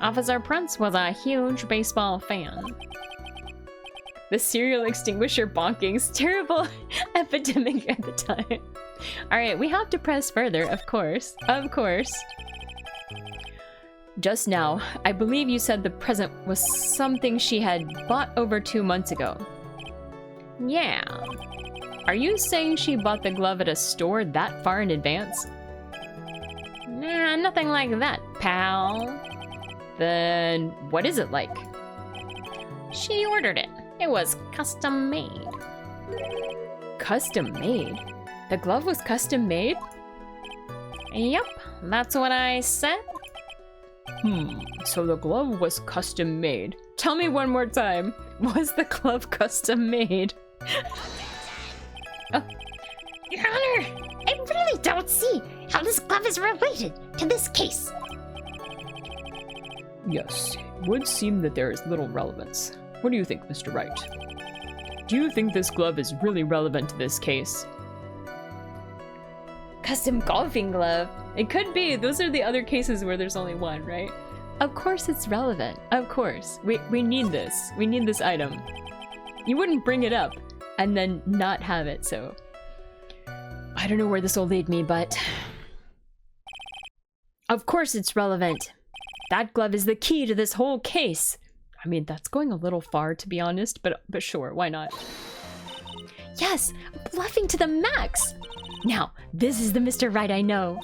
Speaker 4: Officer Prince was a huge baseball fan.
Speaker 1: The serial extinguisher bonking's terrible epidemic at the time. Alright, we have to press further, of course. Of course. Just now, I believe you said the present was something she had bought over 2 months ago.
Speaker 4: Yeah.
Speaker 1: Are you saying she bought the glove at a store that far in advance?
Speaker 4: Nah, nothing like that, pal.
Speaker 1: Then what is it like?
Speaker 4: She ordered it. It was custom made.
Speaker 1: Custom made? The glove was custom made?
Speaker 4: Yep, that's what I said.
Speaker 3: So the glove was custom made.
Speaker 1: Tell me one more time. Was the glove custom made?
Speaker 2: Your Honor, I really don't see how this glove is related to this case.
Speaker 3: Yes, it would seem that there is little relevance. What do you think, Mr. Wright? Do you think this glove is really relevant to this case?
Speaker 1: Custom golfing glove. It could be. Those are the other cases where there's only one, right? Of course it's relevant. Of course. We need this. We need this item. You wouldn't bring it up and then not have it, so... I don't know where this will lead me, but... Of course it's relevant. That glove is the key to this whole case. I mean, that's going a little far, to be honest, but sure, why not? Yes, bluffing to the max. Now, this is the Mr. Right I know.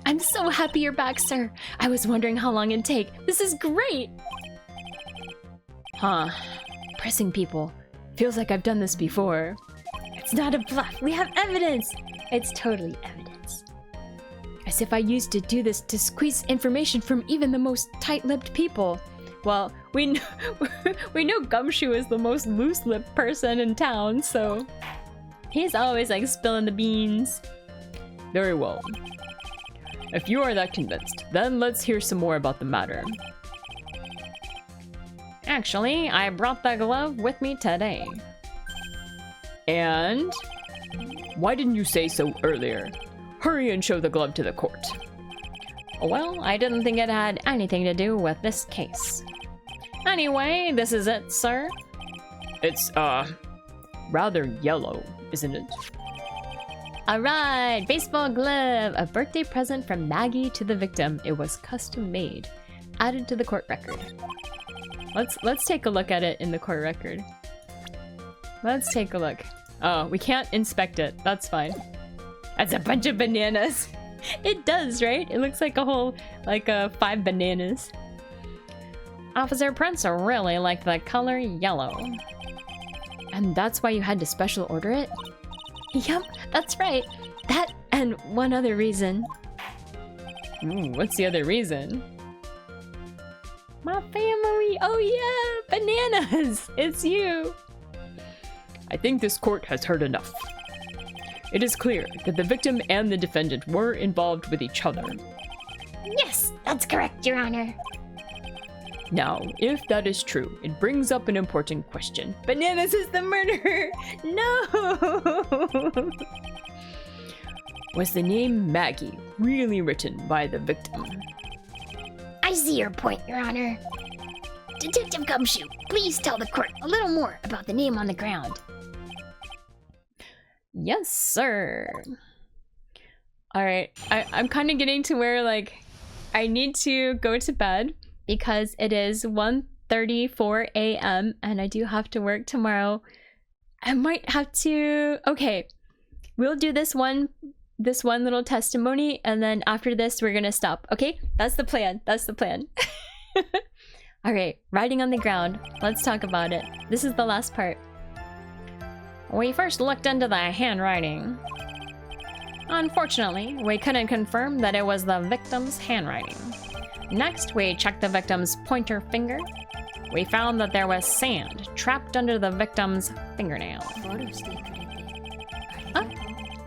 Speaker 1: I'm so happy you're back, sir. I was wondering how long it'd take. This is great. Huh. Pressing people. Feels like I've done this before. It's not a bluff. We have evidence. It's totally evidence. As if I used to do this to squeeze information from even the most tight-lipped people. Well, we know Gumshoe is the most loose-lipped person in town, so... He's always like spilling the beans.
Speaker 3: Very well. If you are that convinced, then let's hear some more about the matter.
Speaker 4: Actually, I brought the glove with me today.
Speaker 3: And? Why didn't you say so earlier? Hurry and show the glove to the court.
Speaker 4: Well, I didn't think it had anything to do with this case. Anyway, this is it, sir.
Speaker 3: It's, rather yellow, isn't it?
Speaker 1: Alright, baseball glove. A birthday present from Maggie to the victim. It was custom made. Added to the court record. Let's take a look at it in the court record. Let's take a look. Oh, we can't inspect it. That's fine. That's a bunch of bananas. It does, right? It looks like a whole, like 5 bananas.
Speaker 4: Officer Prince really liked the color yellow.
Speaker 1: And that's why you had to special order it? Yep, that's right. That and one other reason.
Speaker 3: What's the other reason?
Speaker 1: My family! Oh yeah! Bananas! It's you!
Speaker 3: I think this court has heard enough. It is clear that the victim and the defendant were involved with each other.
Speaker 2: Yes, that's correct, Your Honor.
Speaker 3: Now, if that is true, it brings up an important question.
Speaker 1: Bananas is the murderer! No!
Speaker 3: Was the name Maggie really written by the victim?
Speaker 2: I see your point, Your Honor. Detective Gumshoe, please tell the court a little more about the name on the ground.
Speaker 1: Yes, sir. Alright, I'm kind of getting to where, like, I need to go to bed because it is 1:34 a.m. and I do have to work tomorrow. I might have to... Okay, we'll do this one little testimony, and then after this, we're gonna stop, okay? That's the plan. That's the plan. Alright, writing on the ground. Let's talk about it. This is the last part.
Speaker 4: We first looked into the handwriting. Unfortunately, we couldn't confirm that it was the victim's handwriting. Next, we checked the victim's pointer finger. We found that there was sand trapped under the victim's fingernail.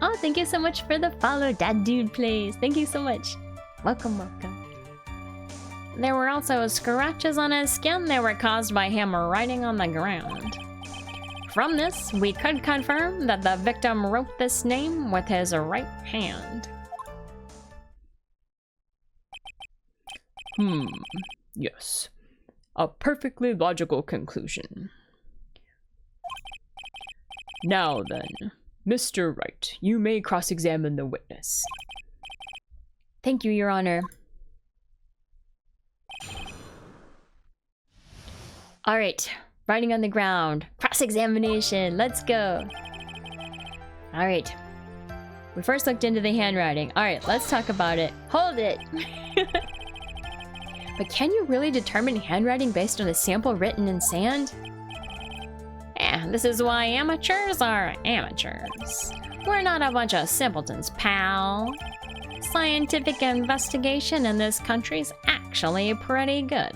Speaker 1: Oh, thank you so much for the follow, Dad Dude Plays. Thank you so much. Welcome, welcome.
Speaker 4: There were also scratches on his skin that were caused by him writing on the ground. From this, we could confirm that the victim wrote this name with his right hand.
Speaker 3: Yes. A perfectly logical conclusion. Now then, Mr. Wright, you may cross-examine the witness.
Speaker 1: Thank you, Your Honor. Alright, writing on the ground. Cross-examination, let's go. Alright. We first looked into the handwriting. Alright, let's talk about it. Hold it! But can you really determine handwriting based on a sample written in sand?
Speaker 4: Yeah, this is why amateurs are amateurs. We're not a bunch of simpletons, pal. Scientific investigation in this country's actually pretty good.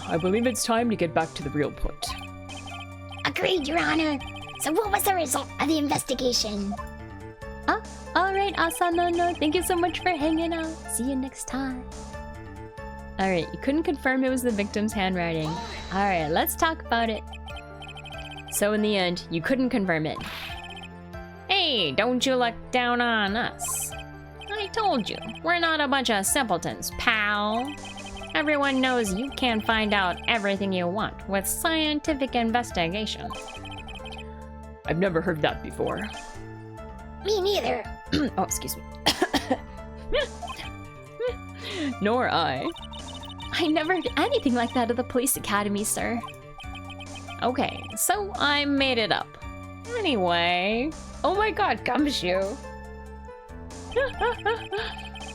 Speaker 3: I believe it's time to get back to the real point.
Speaker 2: Agreed, Your Honor. So what was the result of the investigation?
Speaker 1: Alright, Asanono, thank you so much for hanging out. See you next time. Alright, you couldn't confirm it was the victim's handwriting. Alright, let's talk about it. So in the end, you couldn't confirm it.
Speaker 4: Hey, don't you look down on us. I told you, we're not a bunch of simpletons, pal. Everyone knows you can't find out everything you want with scientific investigation.
Speaker 3: I've never heard that before.
Speaker 2: Me neither.
Speaker 1: Oh, excuse me.
Speaker 3: Nor I.
Speaker 1: I never heard anything like that at the police academy, sir.
Speaker 4: Okay, so I made it up. Anyway,
Speaker 1: Oh my god, Gumshoe!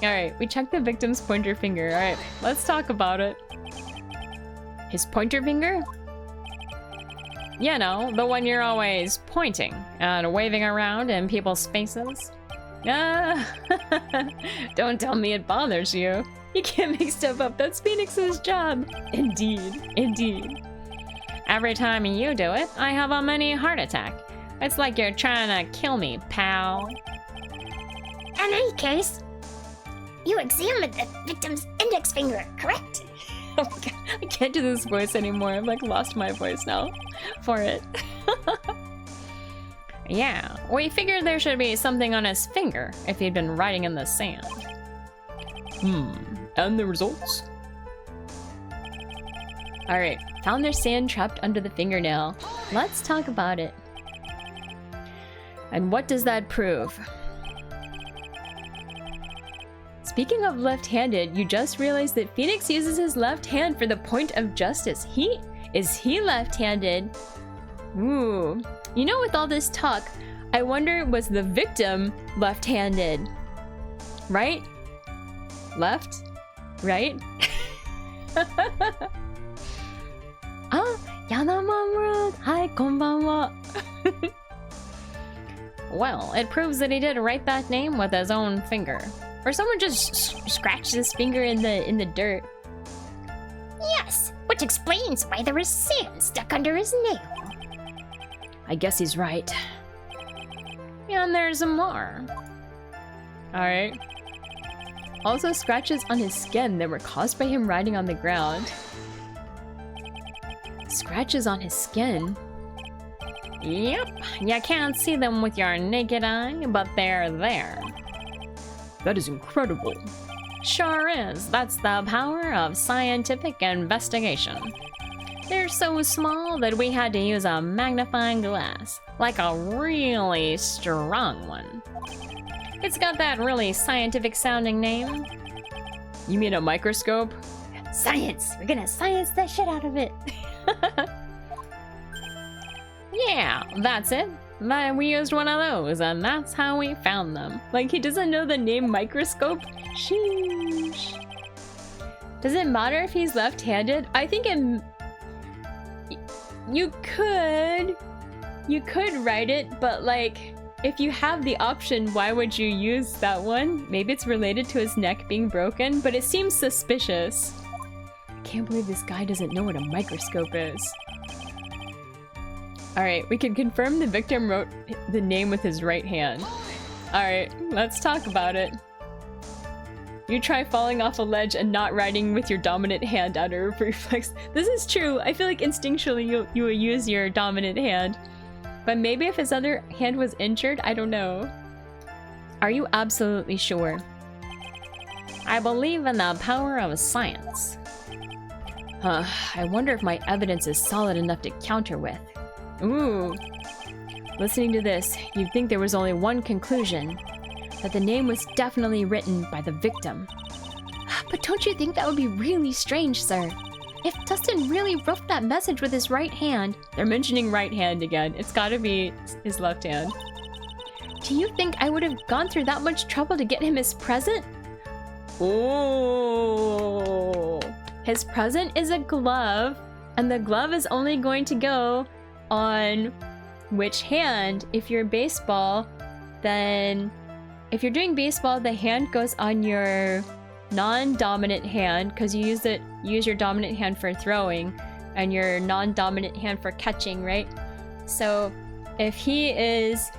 Speaker 1: Alright, we checked the victim's pointer finger. Alright, let's talk about it. His pointer finger?
Speaker 4: you know, the one you're always pointing and waving around in people's faces.
Speaker 1: Ah, don't tell me it bothers you. You can't make stuff up. That's Phoenix's job. Indeed, indeed.
Speaker 4: Every time you do it, I have a mini heart attack. It's like you're trying to kill me, pal.
Speaker 2: In any case, you examined the victim's index finger, correct?
Speaker 1: Oh my god, I can't do this voice anymore. I've like lost my voice now for it.
Speaker 4: Yeah, we figured there should be something on his finger if he'd been writing in the sand.
Speaker 3: And the results?
Speaker 1: Alright, found their sand trapped under the fingernail. Let's talk about it. And what does that prove? Speaking of left-handed, you just realized that Phoenix uses his left hand for the point of justice. Is he left-handed? Ooh. You know, with all this talk, I wonder, was the victim left-handed? Right? Left? Right? Yanaman World! Hi, konbanwa!
Speaker 4: Well, it proves that he did write that name with his own finger.
Speaker 1: Or someone just scratched his finger in the dirt.
Speaker 2: Yes, which explains why there is sand stuck under his nail.
Speaker 1: I guess he's right.
Speaker 4: And there's more.
Speaker 1: Alright. Also scratches on his skin that were caused by him riding on the ground. Scratches on his skin?
Speaker 4: Yep, you can't see them with your naked eye, but they're there.
Speaker 3: That is incredible.
Speaker 4: Sure is. That's the power of scientific investigation. They're so small that we had to use a magnifying glass, like a really strong one. It's got that really scientific sounding name.
Speaker 3: You mean a microscope?
Speaker 2: Science! We're gonna science the shit out of it.
Speaker 4: Yeah, that's it. We used one of those, and that's how we found them.
Speaker 1: Like, he doesn't know the name microscope? Sheesh. Does it matter if he's left-handed? I think you could write it, but like, if you have the option, why would you use that one? Maybe it's related to his neck being broken, but it seems suspicious. I can't believe this guy doesn't know what a microscope is. Alright, we can confirm the victim wrote the name with his right hand. Alright, let's talk about it. You try falling off a ledge and not riding with your dominant hand out of reflex. This is true. I feel like instinctually you will use your dominant hand. But maybe if his other hand was injured, I don't know. Are you absolutely sure?
Speaker 4: I believe in the power of science.
Speaker 1: I wonder if my evidence is solid enough to counter with. Ooh. Listening to this, you'd think there was only one conclusion. That the name was definitely written by the victim. But don't you think that would be really strange, sir? If Dustin really wrote that message with his right hand... They're mentioning right hand again. It's gotta be his left hand. Do you think I would have gone through that much trouble to get him his present? Oh. His present is a glove, and the glove is only going to go on which hand? If you're baseball, then if you're doing baseball, the hand goes on your non-dominant hand because you use your dominant hand for throwing and your non-dominant hand for catching, right? So if he is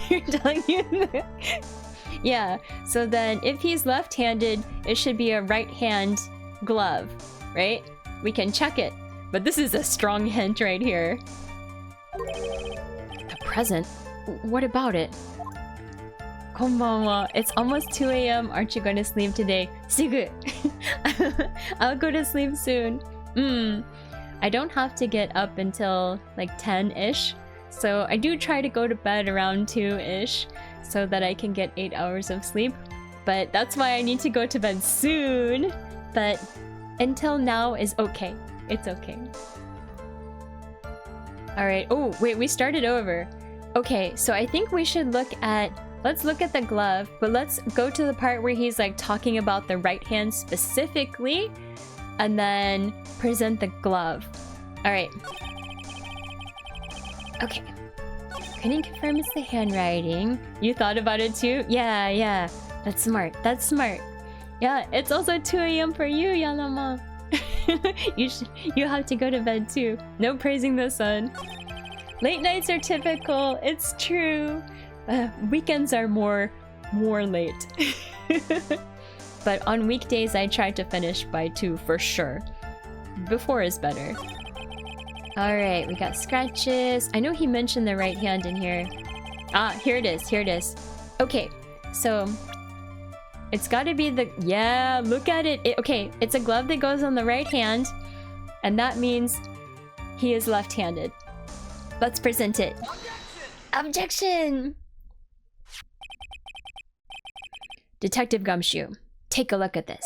Speaker 1: you're telling you yeah, so then if he's left-handed, it should be a right hand glove, right? We can check it, but this is a strong hint right here. The present? What about it? Konbanwa. It's almost 2 a.m. Aren't you going to sleep today? Sugu. I'll go to sleep soon. I don't have to get up until like 10-ish. So I do try to go to bed around 2-ish so that I can get 8 hours of sleep. But that's why I need to go to bed soon. But until now is okay. It's okay. Alright. Oh, wait, we started over. Okay, so I think we should let's look at the glove, but let's go to the part where he's like talking about the right hand specifically, and then present the glove. Alright. Okay. Can you confirm it's the handwriting? You thought about it too? Yeah. That's smart. That's smart. Yeah, it's also 2 a.m. for you, Yanama. You have to go to bed too. No praising the sun. Late nights are typical. It's true. Weekends are more late. But on weekdays, I try to finish by 2 for sure. Before is better. Alright, we got scratches. I know he mentioned the right hand in here. Ah, here it is. Here it is. Okay, so it's got to be the... Yeah, look at it. Okay, it's a glove that goes on the right hand, and that means he is left-handed. Let's present it. Objection! Detective Gumshoe, take a look at this.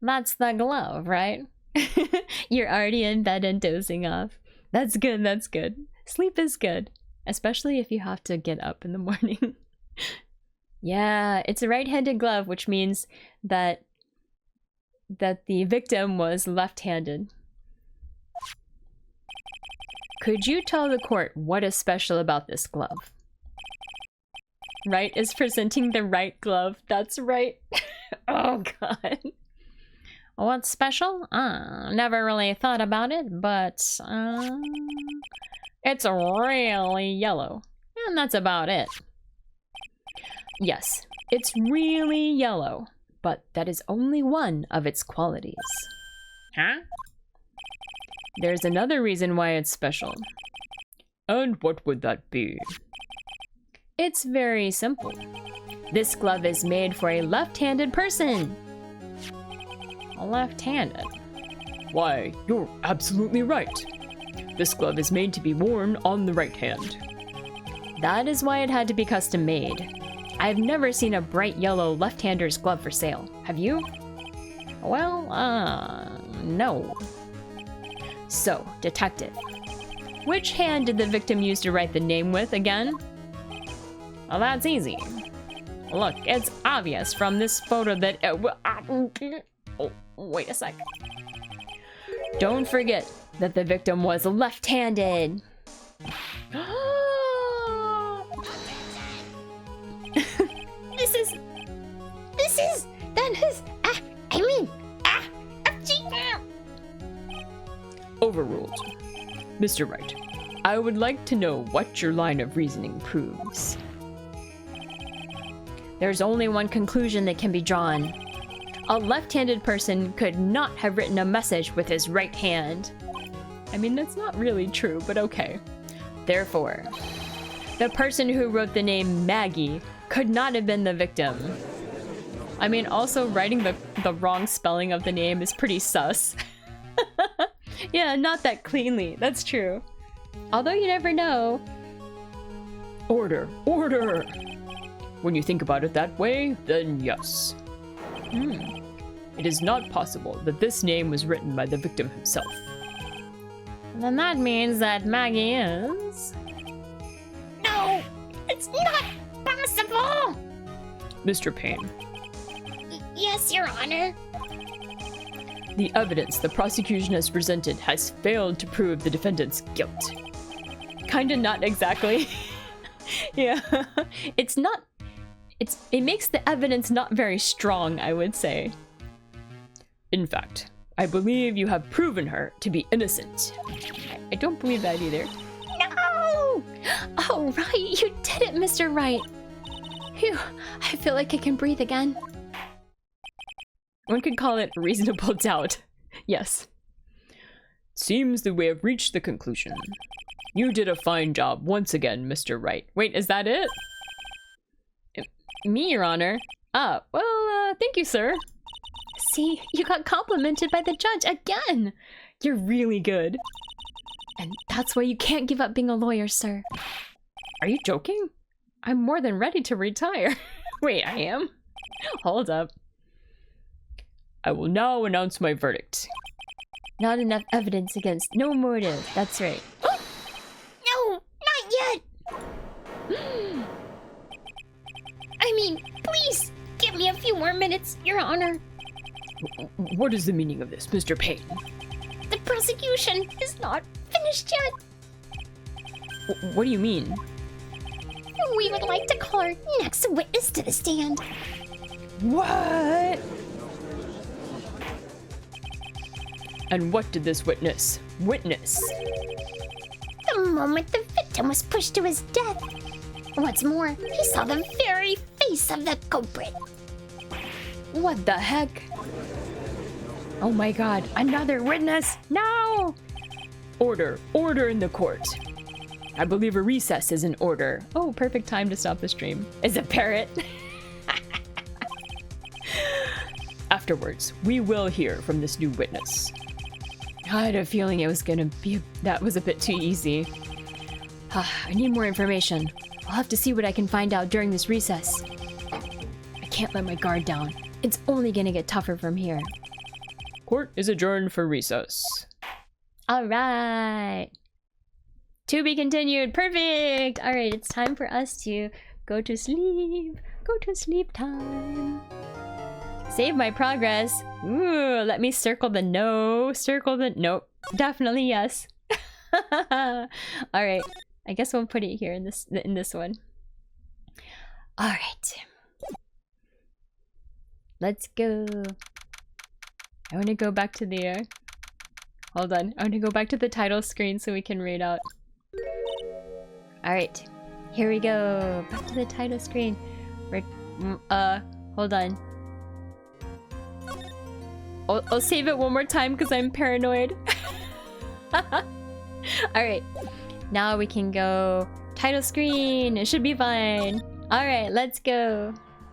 Speaker 4: That's the glove, right?
Speaker 1: You're already in bed and dozing off. That's good, that's good. Sleep is good, especially if you have to get up in the morning. Yeah, it's a right-handed glove, which means that the victim was left-handed. Could you tell the court what is special about this glove? Right is presenting the right glove. That's right. Oh, God.
Speaker 4: What's special? Never really thought about it, but it's really yellow. And that's about it.
Speaker 1: Yes, it's really yellow, but that is only one of its qualities.
Speaker 4: Huh?
Speaker 1: There's another reason why it's special.
Speaker 3: And what would that be?
Speaker 1: It's very simple. This glove is made for a left-handed person.
Speaker 4: Left-handed.
Speaker 3: Why, you're absolutely right. This glove is made to be worn on the right hand.
Speaker 1: That is why it had to be custom made. I've never seen a bright yellow left-hander's glove for sale. Have you?
Speaker 4: Well, no.
Speaker 1: So, detective, which hand did the victim use to write the name with again?
Speaker 4: Well, that's easy. Look, it's obvious from this photo that... oh, wait a sec.
Speaker 1: Don't forget that the victim was left-handed.
Speaker 3: Overruled. Mr. Wright, I would like to know what your line of reasoning proves.
Speaker 1: There's only one conclusion that can be drawn. A left-handed person could not have written a message with his right hand. I mean, that's not really true, but okay. Therefore, the person who wrote the name Maggie could not have been the victim. I mean, also writing the wrong spelling of the name is pretty sus. Yeah, not that cleanly. That's true. Although you never know.
Speaker 3: Order! Order! When you think about it that way, then yes. It is not possible that this name was written by the victim himself.
Speaker 4: Then that means that Maggie is...
Speaker 2: No! It's not possible!
Speaker 3: Mr. Payne,
Speaker 2: Yes, Your Honor.
Speaker 3: the evidence the prosecution has presented has failed to prove the defendant's guilt.
Speaker 1: Kinda not exactly. Yeah. It makes the evidence not very strong, I would say.
Speaker 3: In fact, I believe you have proven her to be innocent.
Speaker 1: I don't believe that either.
Speaker 2: No!
Speaker 1: Oh, right, you did it, Mr. Wright. Phew, I feel like I can breathe again. One could call it reasonable doubt. Yes.
Speaker 3: Seems that we have reached the conclusion. You did a fine job once again, Mr. Wright.
Speaker 1: Wait, is that it? Me, Your Honor? Ah, well, thank you, sir. See, you got complimented by the judge again. You're really good. And that's why you can't give up being a lawyer, sir.
Speaker 3: Are you joking?
Speaker 1: I'm more than ready to retire. Wait, I am? Hold up.
Speaker 3: I will now announce my verdict.
Speaker 1: Not enough evidence against no motive. That's right.
Speaker 2: No, not yet! I mean, please, give me a few more minutes, Your Honor.
Speaker 3: What is the meaning of this, Mr. Payne?
Speaker 2: The prosecution is not finished yet.
Speaker 3: What do you mean?
Speaker 2: We would like to call our next witness to the stand.
Speaker 3: What? And what did this witness witness?
Speaker 2: The moment the victim was pushed to his death. What's more, he saw the very face of the culprit.
Speaker 1: What the heck? Oh my god, another witness! No!
Speaker 3: Order! Order in the court! I believe a recess is in order.
Speaker 4: Oh, perfect time to stop the stream.
Speaker 1: Is a parrot.
Speaker 3: Afterwards, we will hear from this new witness.
Speaker 1: I had a feeling it was gonna be. That was a bit too easy. I need more information. I'll have to see what I can find out during this recess. I can't let my guard down. It's only gonna get tougher from here.
Speaker 3: Court is adjourned for recess.
Speaker 2: Alright. To be continued. Perfect. Alright, it's time for us to go to sleep. Go to sleep time. Save my progress. Ooh, let me circle the no. Circle the nope. Definitely yes. Alright. I guess we'll put it here in this one. Alright. Let's go.
Speaker 1: I want to go back to the. Hold on. I want to go back to the title screen so we can read out.
Speaker 2: Alright. Here we go. Back to the title screen. Hold on.
Speaker 1: I'll save it one more time because I'm paranoid.
Speaker 2: Alright. Now we can go title screen. It should be fine. Alright, let's go.